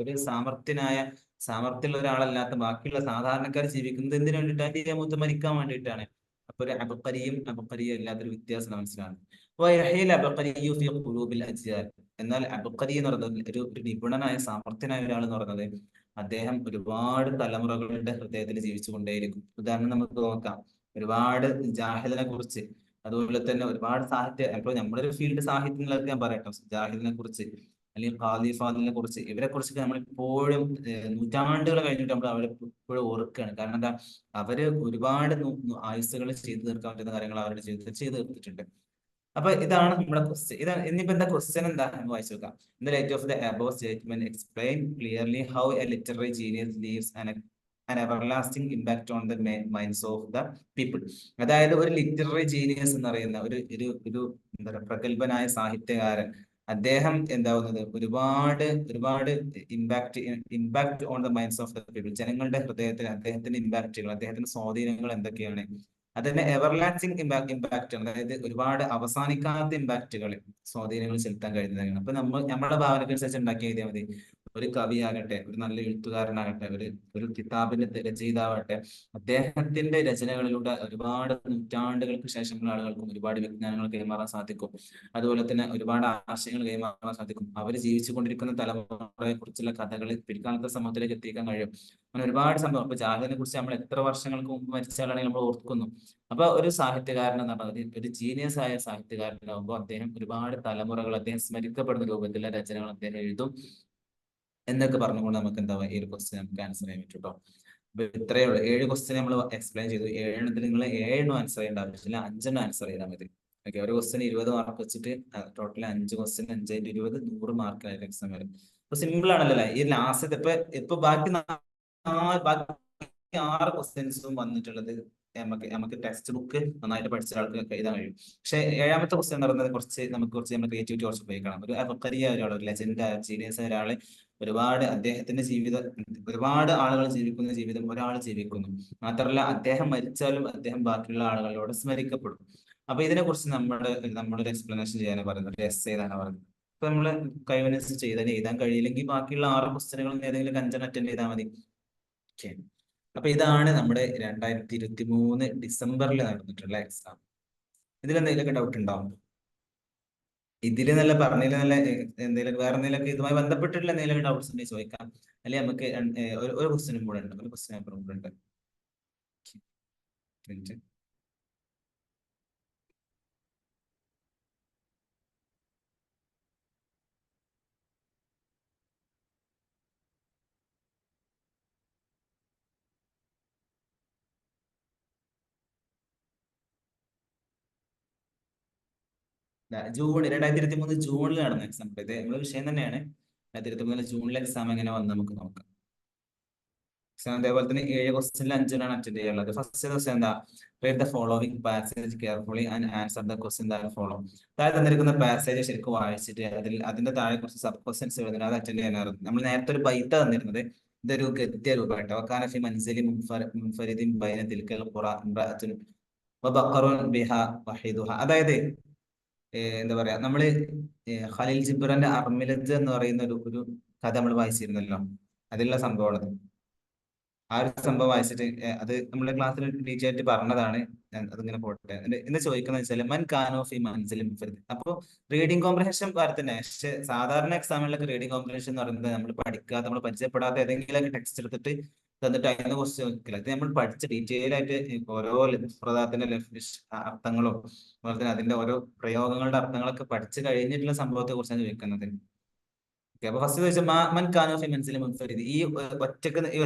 ഒരു സാമർത്ഥ്യമുള്ള ഒരാളല്ലാത്ത ബാക്കിയുള്ള സാധാരണക്കാർ ജീവിക്കുന്നത് എന്തിനു വേണ്ടിയിട്ടാണ്? ലിയമൂത്ത്, മരിക്കാൻ വേണ്ടിയിട്ടാണ്. അപ്പൊ ഒരു അബക്കരിയും ഇല്ലാത്തൊരു വ്യത്യാസം മനസ്സിലാണ്. എന്നാൽ അബക്കരി എന്ന് പറയുന്നത് ഒരു നിപുണനായ സാമർത്ഥ്യനായ ഒരാൾ എന്ന് പറയുന്നത് അദ്ദേഹം ഒരുപാട് തലമുറകളുടെ ഹൃദയത്തിൽ ജീവിച്ചുകൊണ്ടേയിരിക്കും. ഉദാഹരണം നമുക്ക് നോക്കാം, ഒരുപാട് ജാഹിദിനെ കുറിച്ച്, അതുപോലെ തന്നെ ഒരുപാട് സാഹിത്യം, ഇപ്പോൾ നമ്മുടെ ഒരു ഫീൽഡ് സാഹിത്യം എന്നുള്ളത് ഞാൻ പറയട്ടെ, ജാഹിദിനെ കുറിച്ച് അല്ലെങ്കിൽ ഖാദി ഫാദിലിനെ കുറിച്ച്, ഇവരെ കുറിച്ചൊക്കെ നമ്മൾ ഇപ്പോഴും നൂറ്റാണ്ടുകൾ കഴിഞ്ഞിട്ട് നമ്മൾ അവരെ ഇപ്പോഴും ഓർക്കുകയാണ്. കാരണം എന്താ, അവര് ഒരുപാട് ആയുസ്സുകൾ ചെയ്തു തീർക്കാൻ പറ്റുന്ന കാര്യങ്ങൾ അവരുടെ ജീവിതത്തിൽ ചെയ്തു തീർത്തിട്ടുണ്ട്. അപ്പൊ ഇതാണ് നമ്മുടെ ക്വസ്റ്റ്യൻ. ഇനിയിപ്പോ എന്താ ക്വസ്റ്റ്യൻ, എന്താ എന്ന് വായിച്ചു നോക്കാം. In the light of the above statement explain clearly how A literary genius leaves an everlasting impact on the minds of the people. അതായത് ഒരു ലിറ്റററി ജീനിയസ് എന്ന് പറയുന്ന ഒരു എന്താ പറയുക പ്രഗത്ഭനായ സാഹിത്യകാരൻ, അദ്ദേഹം എന്താവുന്നത് ഒരുപാട് impact on the minds of the people, ജനങ്ങളുടെ ഹൃദയത്തിൽ അദ്ദേഹത്തിന്റെ ഇമ്പാക്റ്റുകൾ, അദ്ദേഹത്തിന്റെ സ്വാധീനങ്ങൾ എന്തൊക്കെയാണ്? അതിന്റെ എവർലാസ്റ്റിംഗ് ഇമ്പാക്ട്, അതായത് ഒരുപാട് അവസാനിക്കാത്ത ഇമ്പാക്റ്റുകൾ, സ്വാധീനങ്ങൾ ചെലുത്താൻ കഴിയുന്നതാണ്. അപ്പൊ നമ്മുടെ ഭാവനക്കനുസരിച്ച് ഉണ്ടാക്കി എഴുതിയാൽ മതി. ഒരു കവിയാകട്ടെ, ഒരു നല്ല എഴുത്തുകാരനാകട്ടെ, ഒരു കിതാബിന്റെ രചയിതാവട്ടെ, അദ്ദേഹത്തിന്റെ രചനകളിലൂടെ ഒരുപാട് നൂറ്റാണ്ടുകൾക്ക് ശേഷമുള്ള ആളുകൾക്കും ഒരുപാട് വിജ്ഞാനങ്ങൾ കൈമാറാൻ സാധിക്കും. അതുപോലെ തന്നെ ഒരുപാട് ആശയങ്ങൾ കൈമാറാൻ സാധിക്കും. അവർ ജീവിച്ചു കൊണ്ടിരിക്കുന്ന തലമുറയെ കുറിച്ചുള്ള കഥകൾ പിൽക്കാലത്തെ സമൂഹത്തിലേക്ക് എത്തിക്കാൻ കഴിയും. അങ്ങനെ ഒരുപാട് സംഭവം. അപ്പൊ ജാഹിദിനെ കുറിച്ച് നമ്മൾ എത്ര വർഷങ്ങൾക്ക് മുമ്പ് മരിച്ച ആളാണെങ്കിൽ നമ്മൾ ഓർക്കുന്നു. അപ്പൊ ഒരു സാഹിത്യകാരൻ എന്ന് പറഞ്ഞാൽ ഒരു ജീനിയസ് ആയ സാഹിത്യകാരനാകുമ്പോൾ അദ്ദേഹം ഒരുപാട് തലമുറകൾ അദ്ദേഹം സ്മരിക്കപ്പെടുന്ന രൂപത്തിലുള്ള രചനകൾ അദ്ദേഹം എഴുതും എന്നൊക്കെ പറഞ്ഞുകൊണ്ട് നമുക്ക് എന്താ ഈ ഒരു ക്വസ്റ്റ്യൻ നമുക്ക് ആൻസർ ചെയ്യാൻ പറ്റും കേട്ടോ. അപ്പൊ ഇത്രയേ ഉള്ളൂ. 7 ക്വസ്റ്റ്യൻ നമ്മൾ എക്സ്പ്ലെയിൻ ചെയ്തു. 7 നിങ്ങൾ 7 ആൻസർ ചെയ്യേണ്ട ആവശ്യമില്ല, 5 ആൻസർ ചെയ്താൽ മതി. ഓക്കെ, ഒരു ക്വസ്റ്റ്യൻ 20 മാർക്ക് വെച്ചിട്ട് ടോട്ടൽ 5 ക്വസ്റ്റ്യൻ 5×20 100 മാർക്കായിട്ട് എക്സാം വരും. അപ്പൊ സിമ്പിൾ ആണല്ലോ ഈ ലാസ്റ്റ്. ഇപ്പൊ ബാക്കി 6 ക്വസ്റ്റ്യൻസും വന്നിട്ടുള്ളത് നമുക്ക് ടെക്സ്റ്റ് ബുക്ക് നന്നായിട്ട് പഠിച്ച ആൾക്ക് എഴുതാൻ കഴിയും. പക്ഷെ 7ാമത്തെ ക്വസ്റ്റ്യൻ എന്ന് പറയുന്നത് കുറച്ച് നമ്മൾ ക്രിയേറ്റിവിറ്റി കുറച്ച് ഉപയോഗിക്കണം. ഒരു അബക്കറിയ ഒരാൾ, ഒരു ലെജൻഡ് ജീനിയസ് ഒരാള്, അദ്ദേഹത്തിന്റെ ജീവിതം, ഒരുപാട് ആളുകൾ ജീവിക്കുന്ന ജീവിതം ഒരാൾ ജീവിക്കുന്നു. മാത്രമല്ല അദ്ദേഹം മരിച്ചാലും അദ്ദേഹം ബാക്കിയുള്ള ആളുകളോട് സ്മരിക്കപ്പെടും. അപ്പൊ ഇതിനെ കുറിച്ച് നമ്മുടെ ഒരു എക്സ്പ്ലനേഷൻ ചെയ്യാനാണ് പറയുന്നത്, ഒരു എസ് ചെയ്താണ് പറയുന്നത്. അപ്പൊ നമ്മള് കഴിവനുസരിച്ച് എഴുതാൻ കഴിയില്ലെങ്കിൽ ബാക്കിയുള്ള 6 ക്വസ്റ്റ്യനുകൾ ഏതെങ്കിലും 5 അറ്റൻഡ് ചെയ്താൽ മതി. ഓക്കെ, അപ്പൊ ഇതാണ് നമ്മുടെ 2023 ഡിസംബറിൽ നടന്നിട്ടുള്ള എക്സാം. ഇതിലെന്തെങ്കിലുമൊക്കെ ഡൗട്ട് ഉണ്ടാവും? ഇതില് നല്ല പറഞ്ഞതിൽ നല്ല എന്തെങ്കിലും വേറെ എന്തെങ്കിലുമൊക്കെ ഇതുമായി ബന്ധപ്പെട്ടിട്ടുള്ള എന്തെങ്കിലും ഡൗട്ട്സ് ഉണ്ടെങ്കിൽ ചോദിക്കാം. അല്ലെങ്കിൽ നമുക്ക് ഒരു ക്വസ്റ്റ്യനും കൂടെ ഉണ്ട്, ഒരു ക്വസ്റ്റ്യൻ പേപ്പറും കൂടെ ഉണ്ട്. ജൂൺ 2023 ജൂണിൽ നടന്ന എക്സാം. ഇത് നമ്മുടെ വിഷയം തന്നെയാണ്. 2023 ജൂണിലെ എക്സാം എങ്ങനെ വന്ന് നമുക്ക് നോക്കാം. എക്സാം അതേപോലെ തന്നെ 7 ക്വസ്റ്റ്യനിൽ 5 അറ്റൻഡ് ചെയ്യാനുള്ളത്. ഫസ്റ്റ് ക്വസ്റ്റ്യൻ എന്താ? Read the following passage carefully and answer the question that follow. താഴെ തന്നിരിക്കുന്ന പാസേജ് ശരിക്കും വായിച്ചിട്ട് അതിന്റെ താഴെ കുറച്ച് സബ് ക്വസ്റ്റ്യൻസ് എഴുതുന്നത്, അത് അറ്റൻഡ് ചെയ്യാനായിരുന്നു. നമ്മൾ നേരത്തെ ഒരു ബൈത്ത തന്നിരുന്നത്, ഇതൊരു ഗദ്യ രൂപമായിട്ട്. വക്കാന ഫി മൻസിലി മുൻഫരിദിൻ ബൈന തിൽക്കൽ ഖുറ ഇംറഅത്തുൻ വബഖറുൻ ബിഹാ വഹിദുഹ. അതായത് എന്താ പറയാ, നമ്മള് ഖലീൽ ജിബ്രാന്റെ അർമിലത്ത് എന്ന് പറയുന്ന ഒരു കഥ നമ്മൾ വായിച്ചിരുന്നല്ലോ, അതിലുള്ള സംഭവമാണ്. ആ ഒരു സംഭവം വായിച്ചിട്ട് അത് നമ്മുടെ ക്ലാസ്സിൽ ടീച്ചർ ആയിട്ട് പറഞ്ഞതാണ്. അതിങ്ങനെ പോട്ടെ. എന്ന് ചോദിക്കുന്നത് വെച്ചാൽ മൻ കാനോഫി മൻസിലും. അപ്പൊ റീഡിംഗ് കോമ്പ്രഹെൻഷൻ വേറെ തന്നെ. പക്ഷെ സാധാരണ എക്സാമിലൊക്കെ റീഡിംഗ് കോമ്പ്രഹെൻഷൻ എന്ന് പറയുന്നത് നമ്മൾ പഠിക്കാത്ത, നമ്മൾ പരിചയപ്പെടാത്ത ഏതെങ്കിലും ടെക്സ്റ്റ് എടുത്തിട്ട് തന്നിട്ട് അതിനെ കുറിച്ച് നോക്കില്ല. ഇത് നമ്മൾ പഠിച്ച് ഡീറ്റെയിൽ ആയിട്ട് ഓരോ പ്രധാനത്തിന്റെ അർത്ഥങ്ങളും അതുപോലെ തന്നെ അതിന്റെ ഓരോ പ്രയോഗങ്ങളുടെ അർത്ഥങ്ങളൊക്കെ പഠിച്ചു കഴിഞ്ഞിട്ടുള്ള സംഭവത്തെ കുറിച്ചാണ് ചോദിക്കുന്നത്. അപ്പൊ ഫസ്റ്റ് ചോദിച്ചാൽ മൻ കാനോഫി മനസ്സിലെ മുൻഫരിദ്. ഈ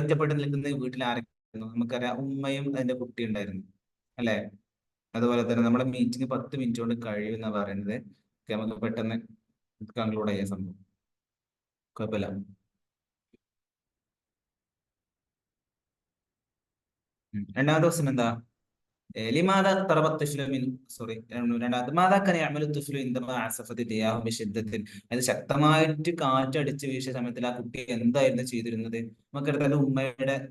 ഒറ്റപ്പെട്ട് നിൽക്കുന്ന വീട്ടിൽ ആരൊക്കെയായിരുന്നു? നമുക്കറിയാം, ഉമ്മയും അതിന്റെ കുട്ടി ഉണ്ടായിരുന്നു അല്ലെ. അതുപോലെ തന്നെ നമ്മുടെ മീറ്റിംഗ് 10 മിനിറ്റ് കൊണ്ട് കഴിയും എന്നാ പറയുന്നത്. നമുക്ക് പെട്ടെന്ന് കൺക്ലൂഡ് ചെയ്യാൻ സംഭവം. കുഴപ്പമില്ല. രണ്ടാമത്തെ ദിവസം എന്താ? لماذا اقترب الطفل من സോറി രണ്ടാമത് ماذا كان يعمل الطفل عندما عصفت رياح بشدة. അത് ശക്തമായിട്ട് കാറ്റടിച്ച് വീശിയ സമയത്തിൽ ആ കുട്ടി എന്തായിരുന്നു ചെയ്തിരുന്നത്? നമുക്കറിയാം,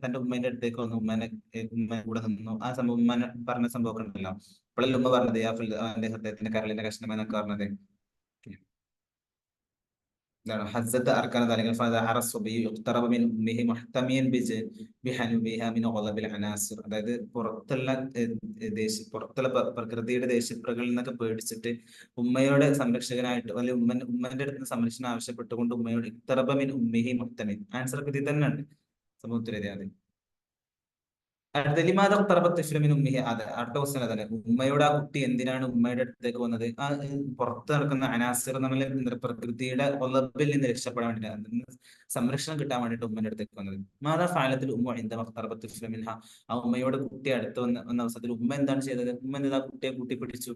തന്റെ ഉമ്മേന്റെ അടുത്തേക്ക് വന്നു, ഉമ്മ കൂടെ നിന്നു. ആ സംഭവം ഉമ്മ പറഞ്ഞ സംഭവം ഒക്കെ ഉണ്ടല്ലോ. അപ്പോഴല്ലേ ഉമ്മ പറഞ്ഞത് അവന്റെ ഹൃദയത്തിന്റെ കരളിന്റെ കഷ്ണം എന്നൊക്കെ പറഞ്ഞത്. എന്താണ് ഹസ്സത്ത് അർക്കാന തലങ്ങൾ ഫദഹറ സുബി യുഖ്തറബ മിൻ ഉമ്മിഹി മുഹ്തമിയൻ ബിഹനുബിഹ മിൻ ഗളബിൽ അനാസിർ. അതായത് പുറത്തുള്ള പുറത്തുള്ള പ്രകൃതിയുടെ ദേഷ്യപ്രകളിൽ നിന്നൊക്കെ പേടിച്ചിട്ട് ഉമ്മയുടെ സംരക്ഷകനായിട്ട് അല്ലെങ്കിൽ ഉമ്മന്റെ അടുത്ത് സംരക്ഷണം ആവശ്യപ്പെട്ടുകൊണ്ട് ഉമ്മയോട് ഇഖ്തറബ മിൻ ഉമ്മിഹി മുഹ്തമിൻ. ആൻസർ ഒക്കെ ഇതിൽ തന്നെ ഉണ്ട്. സമൂഹത്തിൽ അതെ. അതെ, അടുത്ത ക്വസ്റ്റൻ അതന്നെ. ഉമ്മയുടെ ആ കുട്ടി എന്തിനാണ് ഉമ്മയുടെ അടുത്തേക്ക് വന്നത്? ആ പുറത്ത് നടക്കുന്ന അനാസിർ എന്നുള്ള പ്രകൃതിയുടെ ഒലബിൽ നിന്ന് രക്ഷപ്പെടാൻ വേണ്ടിട്ട്, അതിൽ നിന്ന് സംരക്ഷണം കിട്ടാൻ വേണ്ടിട്ട് ഉമ്മയുടെ അടുത്തേക്ക് വന്നത്. മാതാ ഫാലത്തിൽ ഉമ്മ മിൻഹ. ആ ഉമ്മയോട് കുട്ടി അടുത്ത് വന്ന അവസരത്തിൽ ഉമ്മ എന്താണ് ചെയ്തത്? ഉമ്മ എന്താ കുട്ടിയെ കൂട്ടിപ്പിടിച്ചു.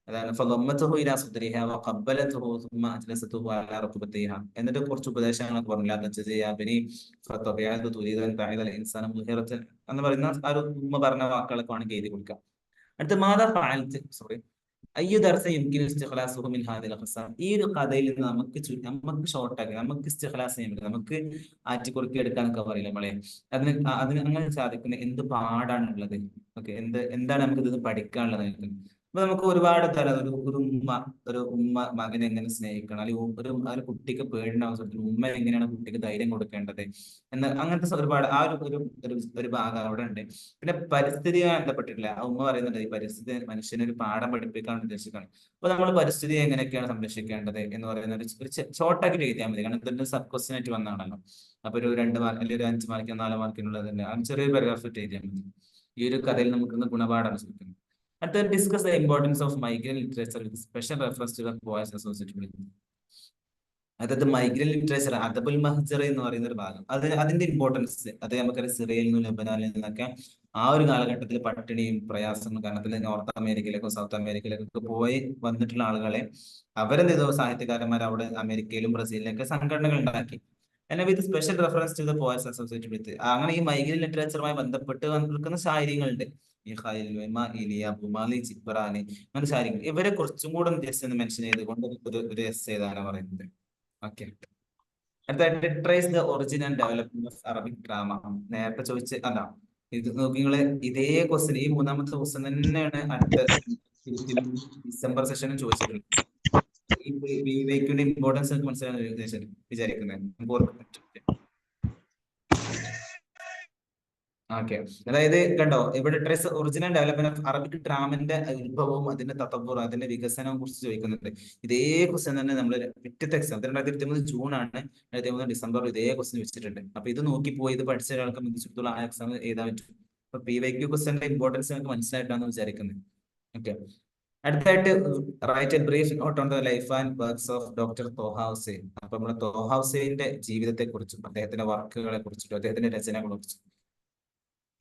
അതാണ് ഫളമ്മത്തുഹു ഇലാ സുദ്രിഹ വഖബ്ബലതുഹു സുമ്മ അജ്ലസതുഹു അലാ റക്ബത്തിഹ. എന്നിട്ട് കുറച്ച് ഉപദേശങ്ങളൊക്കെ പറഞ്ഞില്ല. ബനി ഫതബിഅതു തുരീദു അൻ തഅല ഇൻസാന മുഹിറത്ത് എന്ന് പറയുന്ന ആ ഒരു ഉമ്മ പറഞ്ഞ വാക്കുകളൊക്കെ വേണമെങ്കിൽ എഴുതി കൊടുക്കാം. അടുത്ത മാതാ ഫഅൽത്ത് സോറി അയ്യു ദർസ യുംകിനു ഇസ്തിഖ്ലാസുഹു മിൻ ഹാദിൽ ഖിസ്സ. ഈ ഒരു കഥയിൽ നിന്ന് നമുക്ക് ഷോർട്ടാക്കി നമുക്ക് ഇസ്തിഖ്ലാസ് ചെയ്യാൻ പറ്റും, നമുക്ക് ആറ്റിക്കുറുക്കി എടുക്കാനൊക്കെ പറയില്ല നമ്മളെ. അതിന് അങ്ങനെ സാധിക്കുന്ന എന്ത് പാടാണുള്ളത്. ഓക്കെ, എന്താണ് നമുക്ക് ഇത് പഠിക്കാനുള്ളത്? അപ്പൊ നമുക്ക് ഒരുപാട് തരം ഒരു ഉമ്മ മകനെ എങ്ങനെ സ്നേഹിക്കണം, അല്ലെങ്കിൽ ഒരു കുട്ടിക്ക് പേടിന്റെ അവസരത്തിൽ ഉമ്മ എങ്ങനെയാണ് കുട്ടിക്ക് ധൈര്യം കൊടുക്കേണ്ടത് അങ്ങനത്തെ ഒരുപാട് ആ ഒരു ഭാഗം അവിടെ ഉണ്ട്. പിന്നെ പരിസ്ഥിതിയുമായി ബന്ധപ്പെട്ടിട്ടില്ല. ആ ഉമ്മ പറയുന്നുണ്ട് ഈ പരിസ്ഥിതി മനുഷ്യനെ ഒരു പാഠം പഠിപ്പിക്കാൻ ഉദ്ദേശിക്കണം. അപ്പൊ നമ്മൾ പരിസ്ഥിതിയെ എങ്ങനെയൊക്കെയാണ് സംരക്ഷിക്കേണ്ടത് എന്ന് പറയുന്ന ഒരു ഷോർട്ടാക്കി എഴുതിയാൽ മതി. കാരണം ഇതിന്റെ സബ് ക്വസ്റ്റ്യൻ ആയിട്ട് വന്നതാണല്ലോ. അപ്പൊ ഒരു 2 മാർക്ക് അല്ലെങ്കിൽ ഒരു 5 മാർക്കിനോ 4 മാർക്കിനുള്ളത് തന്നെ ആ ചെറിയൊരു പാരഗ്രാഫ് ഇട്ട് എഴുതിയാൽ മതി. ഈ ഒരു കഥയിൽ നമുക്ക് ഗുണപാഠം ശ്രമിക്കുന്നു. അടുത്ത discuss the importance of migrant literature with special reference to the poets associated. അതായത് മൈഗ്രൻ ലിറ്ററേച്ചർ അദബുൽ മഹ്ജർ എന്ന് പറയുന്ന ഒരു ഭാഗം, അതിന്റെ ഇമ്പോർട്ടൻസ് അത് നമുക്കറിയാം. സിറിയയിൽ നിന്നും ലബനാനിൽ നിന്നൊക്കെ ആ ഒരു കാലഘട്ടത്തിൽ പട്ടിണിയും പ്രയാസങ്ങളും കാരണത്തിൽ നോർത്ത് അമേരിക്കയിലേക്കും സൗത്ത് അമേരിക്കയിലേക്കൊക്കെ പോയി വന്നിട്ടുള്ള ആളുകളെ അവരെന്ത് ചെയ്തു? സാഹിത്യകാരന്മാർ അവിടെ അമേരിക്കയിലും ബ്രസീലിലൊക്കെ സംഘടനകൾ ഉണ്ടാക്കി. എന്നെ with special reference to the poets associated with. അങ്ങനെ ഈ മൈഗ്രൻ ലിറ്ററേച്ചറുമായി ബന്ധപ്പെട്ട് നിൽക്കുന്ന ശായരികളുണ്ട്. ഈ ഇലിയ ബുമാലി ചിപ്രാനി അങ്ങനെ ശായരികൾ. ഇവരെ കുറച്ചും കൂടെ ജസ്റ്റ് ഒന്ന് മെൻഷൻ ചെയ്തുകൊണ്ട് ഒരു എസ് ഏതാണ് പറയുന്നത്. ഓക്കെ, അടുത്തായിട്ട് trace the origin and development of Arabic drama. നേരത്തെ ചോദിച്ച് അതാ ഇത് നോക്കി നിങ്ങള് ഇതേ ക്വസ്റ്റ്യൻ ഈ മൂന്നാമത്തെ ക്വസ്റ്റ്യൻ തന്നെയാണ് അടുത്ത ഡിസംബർ സെഷനും ചോദിച്ചിട്ടുള്ളത്. ഈ വേക്കിന്റെ ഇമ്പോർട്ടൻസ് ഒക്കെ മനസ്സിലാക്കാൻ വിചാരിക്കുന്നത്. ഓക്കെ, അതായത് കണ്ടോ ഇവിടെ trace original development of Arabic ഡ്രാമന്റെ ഉത്ഭവവും അതിന്റെ തത്വവും അതിന്റെ വികസനവും കുറിച്ച് ചോദിക്കുന്നുണ്ട്. ഇതേ ക്വസ്റ്റ്യൻ തന്നെ നമ്മൾ പിറ്റത്തെ എക്സാം 2023 ജൂൺ ആണ്, 2023 ഡിസംബർ ഇതേ ക്വസ്റ്റ്യൻ വെച്ചിട്ടുണ്ട്. അപ്പൊ ഇത് നോക്കിപ്പോയി ഇത് പഠിച്ച ഒരാൾക്ക് സംബന്ധിച്ചിടത്തോളം ആ എക്സാം എഴുതാൻ പറ്റും. അപ്പൊ PYQ ക്വസ്റ്റ്യന്റെ ഇമ്പോർട്ടൻസ് നമുക്ക് മനസ്സിലായിട്ടാണ് വിചാരിക്കുന്നത്. ഓക്കെ, അടുത്തായിട്ട് write a brief note on the life and works of doctor Taha Hussein. അപ്പൊ നമ്മുടെ തോഹ ഹുസൈന്റെ ജീവിതത്തെ കുറിച്ചും അദ്ദേഹത്തിന്റെ വർക്കുകളെ കുറിച്ചിട്ടും അദ്ദേഹത്തിന്റെ രചനകളെ കുറിച്ചും.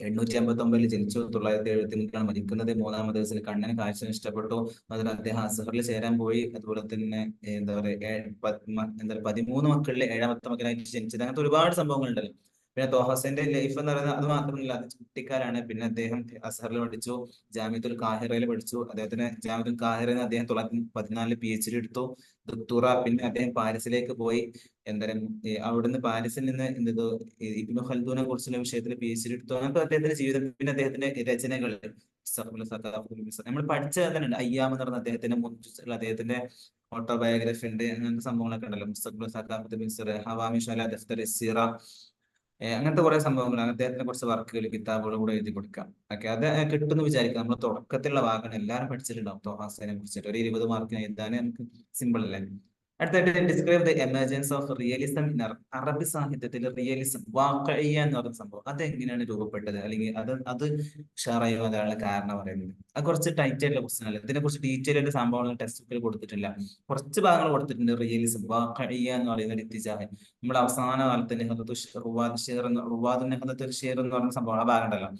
859 ജനിച്ചു, 973 മരിക്കുന്നത്. 3-ാമത്തെ വയസ്സിൽ കണ്ണിന് കാഴ്ച നഷ്ടപ്പെട്ടു. അതിന് അദ്ദേഹം അസഹറിൽ ചേരാൻ പോയി. അതുപോലെ തന്നെ എന്താ പറയുക 13 മക്കളിലെ 7-ാമത്തെ മകനായിട്ട് ജനിച്ചത്. അങ്ങനത്തെ ഒരുപാട് സംഭവങ്ങളുണ്ടല്ലോ. പിന്നെ തോഹസന്റെ ലൈഫ് എന്ന് പറയുന്നത് അത് മാത്രമല്ല, അത് കുട്ടിക്കാരാണ്. പിന്നെ അദ്ദേഹം അസഹറിൽ പഠിച്ചു, ജാമിയത്തുൽ കാഹിറയിൽ പഠിച്ചു. അദ്ദേഹത്തിന് ജാമിയത്തുൽ കാഹിറയിൽ അദ്ദേഹം 1914 PhD എടുത്തു, ദുക്തുറ. പിന്നെ അദ്ദേഹം പാരീസിലേക്ക് പോയി. എന്തായാലും അവിടുന്ന് പാരീസിൽ നിന്ന് ഇബ്നു ഖൽദൂനെ കുറിച്ചുള്ള വിഷയത്തിൽ PhD എടുത്തു. അങ്ങനത്തെ അദ്ദേഹത്തിന്റെ ജീവിതം. പിന്നെ അദ്ദേഹത്തിന്റെ രചനകൾ നമ്മൾ പഠിച്ച തന്നെ അയ്യാം എന്ന് പറഞ്ഞ അദ്ദേഹത്തിന്റെ ഓട്ടോബയോഗ്രഫി ഉണ്ട്. അങ്ങനത്തെ സംഭവങ്ങളൊക്കെ ഉണ്ടല്ലോ. മുസ്തഖ്ബിൽ സഖാഫത്ത് മിസ്ർ, ഹവാമിഷ് അലാ ദഫ്തർ സിറ, അങ്ങനത്തെ കുറെ സംഭവങ്ങൾ, അദ്ദേഹത്തിനെ കുറച്ച് വർക്കുകൾ കിതാബുകൾ കൂടെ എഴുതി കൊടുക്കാം. ഓക്കെ, അത് കിട്ടുമെന്ന് വിചാരിക്കാം. നമ്മൾ തുടക്കത്തിലുള്ള ഭാഗമാണ്, എല്ലാവരും പഠിച്ചിട്ടുണ്ടാവും ത്വഹാസനെ കുറിച്ചിട്ട്. ഒരു 20 മാർക്കിന് എഴുതാൻ നമുക്ക് സിമ്പിൾ അല്ലേ. അടുത്തായിട്ട് describe the emergence of realism in അറബി സാഹിത്യത്തിൽ റിയലിസം വാഖഇയ്യ എന്ന് പറയുന്ന സംഭവം അത് എങ്ങനെയാണ് രൂപപ്പെട്ടത്, അല്ലെങ്കിൽ അത് ഉഷാറായി വരാനുള്ള കാരണം പറയുന്നത്. അത് കുറച്ച് ടൈറ്റ് ആയിട്ടുള്ള ക്വസ്റ്റൻ അല്ല, ഇതിനെ കുറിച്ച് ഡീറ്റെയിൽ ആയിട്ട് സംഭവങ്ങൾ ടെക്സ്റ്റ് ബുക്കിൽ കൊടുത്തിട്ടില്ല. കുറച്ച് ഭാഗങ്ങൾ കൊടുത്തിട്ടുണ്ട്. റിയലിസം വാഖഇയ്യ എന്ന് പറയുന്ന ഒരു ഇത്തിജാഹ്, നമ്മുടെ അവസാന കാലത്ത് റുവാദ് ഷെയർ എന്ന് പറഞ്ഞ സംഭവം, ആ ഭാഗം ഉണ്ടല്ലോ,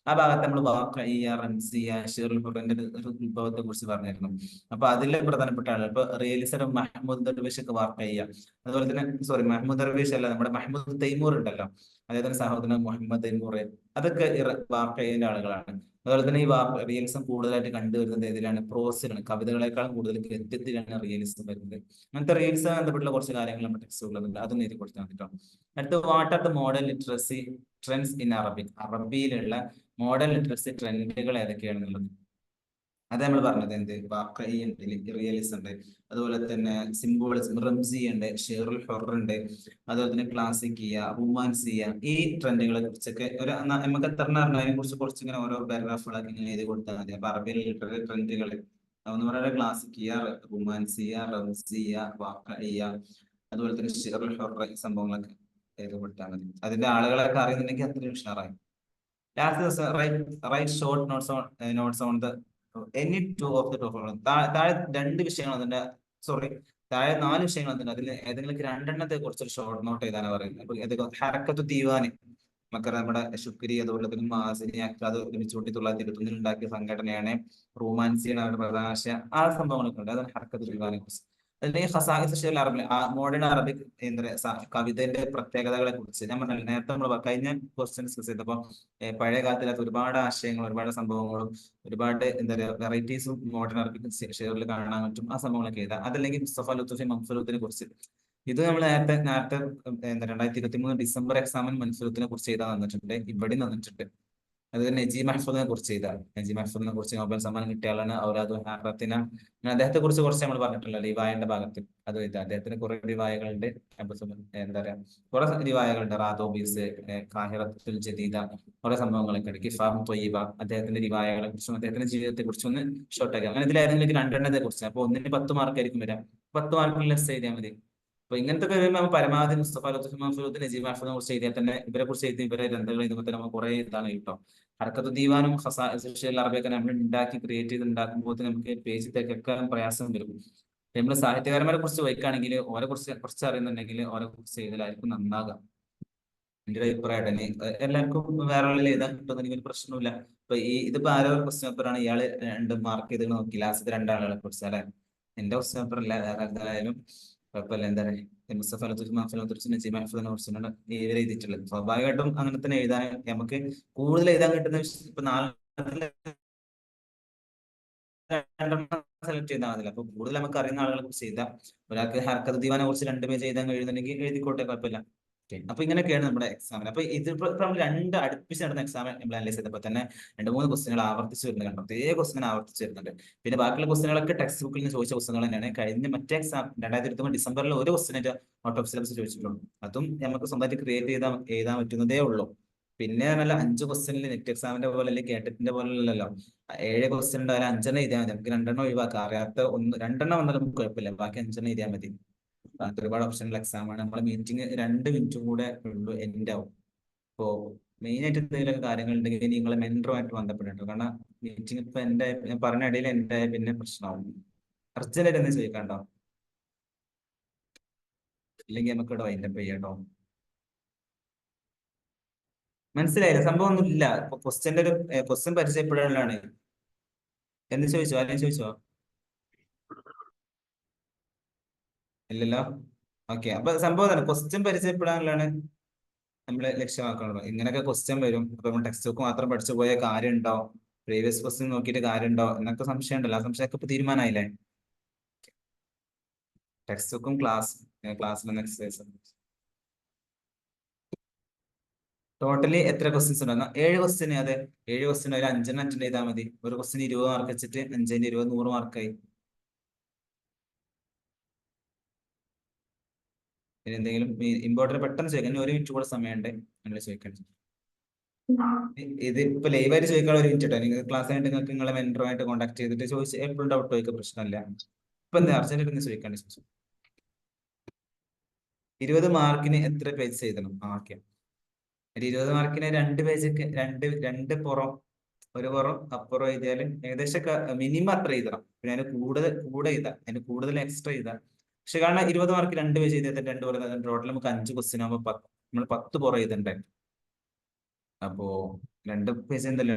ആ ഭാഗത്ത് നമ്മൾ വാഖഇയ്യ, റംസിയ, ഷെയറുൽ ഹുറിന്റെ ഒരു ഉത്ഭവത്തെ കുറിച്ച് പറഞ്ഞിരുന്നു. അപ്പൊ അതിലെ പ്രധാനപ്പെട്ട ആളുകൾ ഇപ്പൊ റിയലിസം മഹ്മൂദ് ദർവേഷ് ഒക്കെ വാഖഇയ്യ, അതുപോലെ തന്നെ സോറി മഹ്മൂദ് ദർവേഷ് അല്ല, നമ്മുടെ മഹ്മൂദ് തൈമൂർ ഉണ്ടല്ലോ, അദ്ദേഹത്തിന്റെ സഹോദരൻ മുഹമ്മദ് തൈമൂർ, അതൊക്കെ വാഖഇയ്യന്റെ ആളുകളാണ്. അതുപോലെ തന്നെ ഈ റിയലിസം കൂടുതലായിട്ട് കണ്ടുവരുന്നത് ഇതിലാണ്, പ്രോസിലാണ്, കവിതകളെക്കാളും കൂടുതൽ ഗദ്യത്തിലാണ് റിയലിസം വരുന്നത്. അങ്ങനത്തെ റിയലിസം ബന്ധപ്പെട്ടുള്ള കുറച്ച് കാര്യങ്ങൾ നമ്മുടെ ടെക്സ്റ്റുകളുണ്ട്, അതൊന്നും എഴുതി കൊടുത്താൽ മതിട്ടോ. അടുത്ത what are the modern literacy trends in Arabic, അറബിയിലുള്ള മോഡേൺ ലിറ്ററസി ട്രെൻഡുകൾ ഏതൊക്കെയാണെന്നുള്ളത് അത് നമ്മൾ പറഞ്ഞത്. എന്ത് വാഖഇയ്യുണ്ട്, റിയലിസം ഉണ്ട്, അതുപോലെ തന്നെ സിംബോളിസം, റംസി ഉണ്ട്, ഷെയറുൽ ഹുർ ഉണ്ട്, അതുപോലെ തന്നെ ക്ലാസിക്കിയ, റൊമാൻസിയ, ഈ ട്രെൻഡുകളെ കുറിച്ചൊക്കെ നമുക്ക് എത്ര അറിഞ്ഞാൽ അതിനെ കുറിച്ച് കുറച്ച് ഇങ്ങനെ ഓരോ പാരഗ്രാഫുകളൊക്കെ ഇങ്ങനെ എഴുതി കൊടുത്താൽ മതി. അപ്പൊ അറബിയിലെ ലിറ്റററി ട്രെൻഡുകൾ എന്ന് പറയുന്നത് ക്ലാസിക്കിയ, റൊമാൻസിയ, റംസിയ, വാഖഇയ്യ, അതുപോലെ തന്നെ ഷെയറുൽ ഹുർ, സംഭവങ്ങളൊക്കെ എഴുതി കൊടുത്താൽ മതി. അതിന്റെ ആളുകളൊക്കെ അറിയുന്നുണ്ടെങ്കിൽ അത്രയും ഉഷാറായി. ലാസ്റ്റ് ദിവസം write short notes on the any two of the topic. താഴെ രണ്ട് വിഷയങ്ങൾ അതിന്റെ, സോറി, താഴെ 4 വിഷയങ്ങൾ അതിന്റെ, അതിൽ ഏതെങ്കിലും രണ്ടെണ്ണത്തെ കുറിച്ചൊരു ഷോർട്ട് നോട്ട് എഴുതാനാണ് പറയുന്നത്. അപ്പൊ ഏതൊക്കെ ഹറക്കത്തു ദീവാന്, നമുക്കറിയാം നമ്മുടെ ശുക്രി, അതുപോലെ തന്നെ മാസിനി അക്കാദ് ഒരുമിച്ച് 1921 ഉണ്ടാക്കിയ സംഘടനയാണ്. റൊമാൻസിയാണ് അവരുടെ പ്രധാന ആശയം. ആ സംഭവങ്ങളൊക്കെ ഉണ്ട്, അതാണ് ഹറക്കത്തു ദീവാനെ കുറിച്ച്. അല്ലെങ്കിൽ ഖസാഇസ് ഷെയറുൽ അറബി, മോഡേൺ അറബിക് എന്താ കവിതയുടെ പ്രത്യേകതകളെ കുറിച്ച് ഞാൻ പറഞ്ഞില്ല നേരത്തെ. നമ്മൾ കഴിഞ്ഞ ക്വസ്റ്റ്യൻ ഡിസ്കസ് ചെയ്തപ്പോൾ പഴയ കാലത്തിലകത്ത് ഒരുപാട് ആശയങ്ങളും ഒരുപാട് സംഭവങ്ങളും ഒരുപാട് എന്താ പറയുക വെറൈറ്റീസും മോഡേൺ അറബിക് ഷെയറിൽ കാണാൻ പറ്റും. ആ സംഭവങ്ങളൊക്കെ എഴുതാം. അതല്ലെങ്കിൽ മുസ്തഫ ലുത്തുഫി മൻഫൂറത്തിനെ കുറിച്ച്, ഇത് നമ്മൾ നേരത്തെ എന്താ 2023 ഡിസംബർ എക്സാമിന് മൻഫൂറത്തിനെ കുറിച്ച് എഴുതാൻ വന്നിട്ടുണ്ട്, ഇവിടെ വന്നിട്ടുണ്ട്. അത് നജീബ് മഹ്ഫൂദിനെ കുറിച്ച് ചെയ്താൽ, നജീബ് മഹ്ഫൂദിനെ കുറിച്ച് നൊബേൽ സമ്മാനം കിട്ടിയ ആളാണ്. ഔലാദു ഹാറത്തിന, അദ്ദേഹത്തെ കുറിച്ച് കുറച്ച് നമ്മൾ പറഞ്ഞിട്ടുള്ള റിവായന്റെ ഭാഗത്ത് അത് എഴുതാം. അദ്ദേഹത്തിന് കുറെ റിവായകളുണ്ട്, എന്താ പറയാ കുറെ റിവായകളുണ്ട്. റാദോബീസ്, കാഹിറത്തുൽ ജദീദ, കുറെ സംഭവങ്ങളൊക്കെ ഉണ്ട്. കിഫാഹും ത്വയ്യിബ, അദ്ദേഹത്തിന്റെ റിവായകളെ കുറിച്ചും അദ്ദേഹത്തിന്റെ ജീവിതത്തെ കുറിച്ചും ഒന്ന് ഷോർട്ടാക്കി. അങ്ങനെ ഇതിൽ ഏതെങ്കിലും രണ്ടെണ്ണത്തെ കുറിച്ച്, അപ്പൊ ഒന്നിന് 10 മാർക്ക് ആയിരിക്കും വരാം. 10 മാർക്കിൽ ലെസ് എഴുതിയാൽ മതി. അപ്പൊ ഇങ്ങനത്തെ കഴിയുമ്പോൾ നമ്മൾ പരമാവധി മുസ്തഫ ലുത്ഫി മൻഫൂദ്, നജീബ് മഹ്ഫൂദിനെ കുറിച്ച് എഴുതിയാൽ തന്നെ, ഇവരെ കുറിച്ച് എഴുതി ഇവരെ ഗ്രന്ഥങ്ങൾ എഴുതുമ്പോൾ തന്നെ നമുക്ക് കുറെ ഇതാണ് കിട്ടും. ഹർക്കത്ത് ദീവാനും ഖസാഇസുൽ അറബിയൊക്കെ നമ്മൾ ഉണ്ടാക്കി ക്രിയേറ്റ് ചെയ്ത് ഉണ്ടാക്കുമ്പോൾ നമുക്ക് പേജ് തെക്കാൻ പ്രയാസം വരും. നമ്മൾ സാഹിത്യകാരന്മാരെ കുറിച്ച് വായിക്കുകയാണെങ്കിൽ ഓരെ കുറിച്ച് കുറച്ച് അറിയുന്നുണ്ടെങ്കിൽ ഓരെ കുറിച്ച് എഴുതലായിരിക്കും നന്നാകാം. എന്റെ ഒരു അഭിപ്രായം തന്നെ. എല്ലാവർക്കും വേറെ ആളിൽ എഴുതാൻ കിട്ടുമെന്നെങ്കിൽ ഒരു പ്രശ്നമില്ല. ഇപ്പൊ ഇതിപ്പോ ആരോ ക്വസ്റ്റ്യൻ പേപ്പറാണ്, ഇയാള് 2 മാർക്ക് ചെയ്ത് നോക്കി ലാസ്റ്റ് 2 ആളുകളെ കുറിച്ച് അല്ലെ. എന്റെ ക്വസ്റ്റ്യൻ പേപ്പർ അല്ല, എന്തായാലും കുഴപ്പമില്ല. എന്താ പറയുക, മുസ്തഫ കുറിച്ച് നജീബ് മഹ്ഫൂദിനെ കുറിച്ചാണ് ഇവർ എഴുതിയിട്ടുള്ളത്. സ്വാഭാവികമായിട്ടും അങ്ങനെ തന്നെ എഴുതാൻ നമുക്ക് കൂടുതൽ എഴുതാൻ കിട്ടുന്ന ഇപ്പൊ 4 സെലക്ട് ചെയ്താൽ മതില്ല. അപ്പൊ കൂടുതൽ നമുക്ക് അറിയുന്ന ആളുകളെ കുറിച്ച് എഴുതാം. ഒരാൾക്ക് ഹർക്കത്ത് ദീവാനെ കുറിച്ച് 2 പേജ് എഴുതാൻ കഴിയുന്നുണ്ടെങ്കിൽ എഴുതിക്കോട്ടെ, കുഴപ്പമില്ല. അപ്പൊ ഇങ്ങനെയൊക്കെയാണ് നമ്മുടെ എക്സാമിന്. അപ്പൊ ഇതിപ്പോ നമ്മൾ 2 അടുപ്പിച്ച് നടന്ന എക്സാം നമ്മൾ അനലൈസ് ചെയ്തപ്പോൾ തന്നെ 2-3 ക്വസ്റ്റ്യനുകൾ ആവർത്തിച്ച് വരുന്നത് കണ്ടു. അതേ ക്വസ്റ്റ്യൻ ആവർത്തിച്ച് വരുന്നുണ്ട്. പിന്നെ ബാക്കിയുള്ള ക്വസ്റ്റ്യനുകളൊക്കെ ടെക്സ്റ്റ് ബുക്കിൽ നിന്ന് ചോദിച്ച ക്വസ്റ്റ്യനുകൾ തന്നെയാണ്. കഴിഞ്ഞ മറ്റേ എക്സാം 2023 ഡിസംബറിൽ ഒരു ക്വസ്റ്റ്യനായിട്ട് ഔട്ട് ഓഫ് സിലബസ് ചോദിച്ചിട്ടുള്ളൂ. അതും നമുക്ക് സ്വന്തമായിട്ട് ക്രിയേറ്റ് ചെയ്താൽ എഴുതാൻ പറ്റുന്നതേ ഉള്ളൂ. പിന്നെ നല്ല 5 ക്വസ്റ്റ്യനിൽ നെറ്റ് എക്സാമിന്റെ പോലെ അല്ലെങ്കിൽ കേട്ടറ്റിന്റെ പോലെ അല്ലല്ലോ. 7 ക്വസ്റ്റ്യൻ ഉണ്ടായാലും 5 എഴുതിയാൽ മതി. നമുക്ക് 2 ഒഴിവാക്കാം. അറിയാത്ത 2 വന്നാലും നമുക്ക് കുഴപ്പമില്ല, ബാക്കി 5 എഴുതിയാൽ മതി. അത് ഒരുപാട് ഓപ്ഷനുള്ള എക്സാമാണ്. നമ്മളെ മീറ്റിംഗ് 2 മിനിറ്റും കൂടെ ഉള്ളൂ, എൻഡ് ആവും. ഇപ്പോ മെയിൻ ആയിട്ട് എന്തെങ്കിലും കാര്യങ്ങൾ ഉണ്ടെങ്കിൽ നിങ്ങളെ മെന്ററുമായിട്ട് ബന്ധപ്പെട്ടിട്ടുണ്ട്. കാരണം മീറ്റിംഗ് ഇപ്പൊ ഞാൻ പറഞ്ഞ ഇടയിൽ എന്റെ പിന്നെ പ്രശ്നമാവും. അർജന്റ് ആയിട്ട് എന്തെങ്കിലും ചോദിക്കാണ്ടോ, ഇല്ലെങ്കിൽ നമുക്ക് ഇവിടെ വൈൻഡപ്പ് ചെയ്യാട്ടോ. മനസ്സിലായില്ല, സംഭവം ഒന്നും ഇല്ല. ഇപ്പൊ ക്വസ്റ്റ്യന്റെ ഒരു ക്വസ്റ്റ്യൻ പരിചയപ്പെടാനുള്ളതാണ്. എന്ത് ചോദിച്ചോ, ആരെയും ചോദിച്ചോ? ഇല്ലല്ലോ. ഓക്കെ, അപ്പൊ സംഭവം തന്നെ ക്വസ്റ്റ്യൻ പരിചയപ്പെടാനുള്ളതാണ് നമ്മള് ലക്ഷ്യമാക്കണല്ലോ. ഇങ്ങനെയൊക്കെ ക്വസ്റ്റ്യൻ വരും. അപ്പൊ നമ്മൾ ടെക്സ്റ്റ് ബുക്ക് മാത്രം പഠിച്ചു പോയ കാര്യം ഉണ്ടോ, പ്രീവിയസ് ക്വസ്റ്റ്യൻ നോക്കിയിട്ട് കാര്യം ഉണ്ടോ എന്നൊക്കെ സംശയം ഉണ്ടല്ലോ. ആ സംശയമൊക്കെ ഇപ്പൊ തീരുമാനമായില്ലേ. ടെക്സ്റ്റ് ബുക്കും ക്ലാസ്സിലും എക്സസൈസ്. ടോട്ടലി എത്ര ക്വസ്റ്റ്യൻസ് ഉണ്ടെന്ന 7 ക്വസ്റ്റ്യൻ. അതെ, 7 ക്വസ്റ്റ്യൻ ഒരു 5 അറ്റൻഡ് ചെയ്താൽ മതി. ഒരു ക്വസ്റ്റ്യൻ 20 മാർക്ക് വെച്ചിട്ട് 5-20 100 മാർക്കായി. ഇനി എന്തെങ്കിലും ഇമ്പോർട്ടന്റ് പെട്ടെന്ന് ചോദിക്കാം, ഇനി 1 മിനിറ്റ് കൂടെ സമയമുണ്ട് നിങ്ങൾ ചോദിക്കാൻ. ഇത് ഇപ്പൊ ലൈവായിട്ട് ചോദിക്കാൻ 1 മിനിറ്റ് കേട്ടോ. നിങ്ങൾക്ക് ക്ലാസ് ആയിട്ട് നിങ്ങൾക്ക് നിങ്ങളെ മെന്ററുമായിട്ട് കോൺടാക്ട് ചെയ്തിട്ട് ചോദിച്ച് എപ്പോഴും ഡൗട്ട് ചോദിക്കുക, പ്രശ്നമില്ല. ഇപ്പൊ എന്താ അർജന്റ് ഒന്ന് ചോദിക്കാൻ. 20 മാർക്കിന് എത്ര പേജ് എഴുതണം? ഓക്കെ, ഒരു 20 മാർക്കിന് 2 പേജൊക്കെ രണ്ട് പുറം, ഒരു പുറം അപ്പുറം എഴുതിയാൽ ഏകദേശം മിനിമം അത്ര എഴുതണം. പിന്നെ അതിന് കൂടെ എഴുതാം, അതിന് കൂടുതൽ എക്സ്ട്രാ എഴുതാം. പക്ഷെ കാരണം 20 മാർക്ക് 2 പേജ് എഴുതിയാൽ 2 പുറം ടോട്ടൽ നമുക്ക് 5 ക്വസ്റ്റ്യൻ ആകുമ്പോൾ നമ്മൾ 10 പുറം എഴുതണ്ടേ. അപ്പോ 2 പേജ് എന്തല്ലോ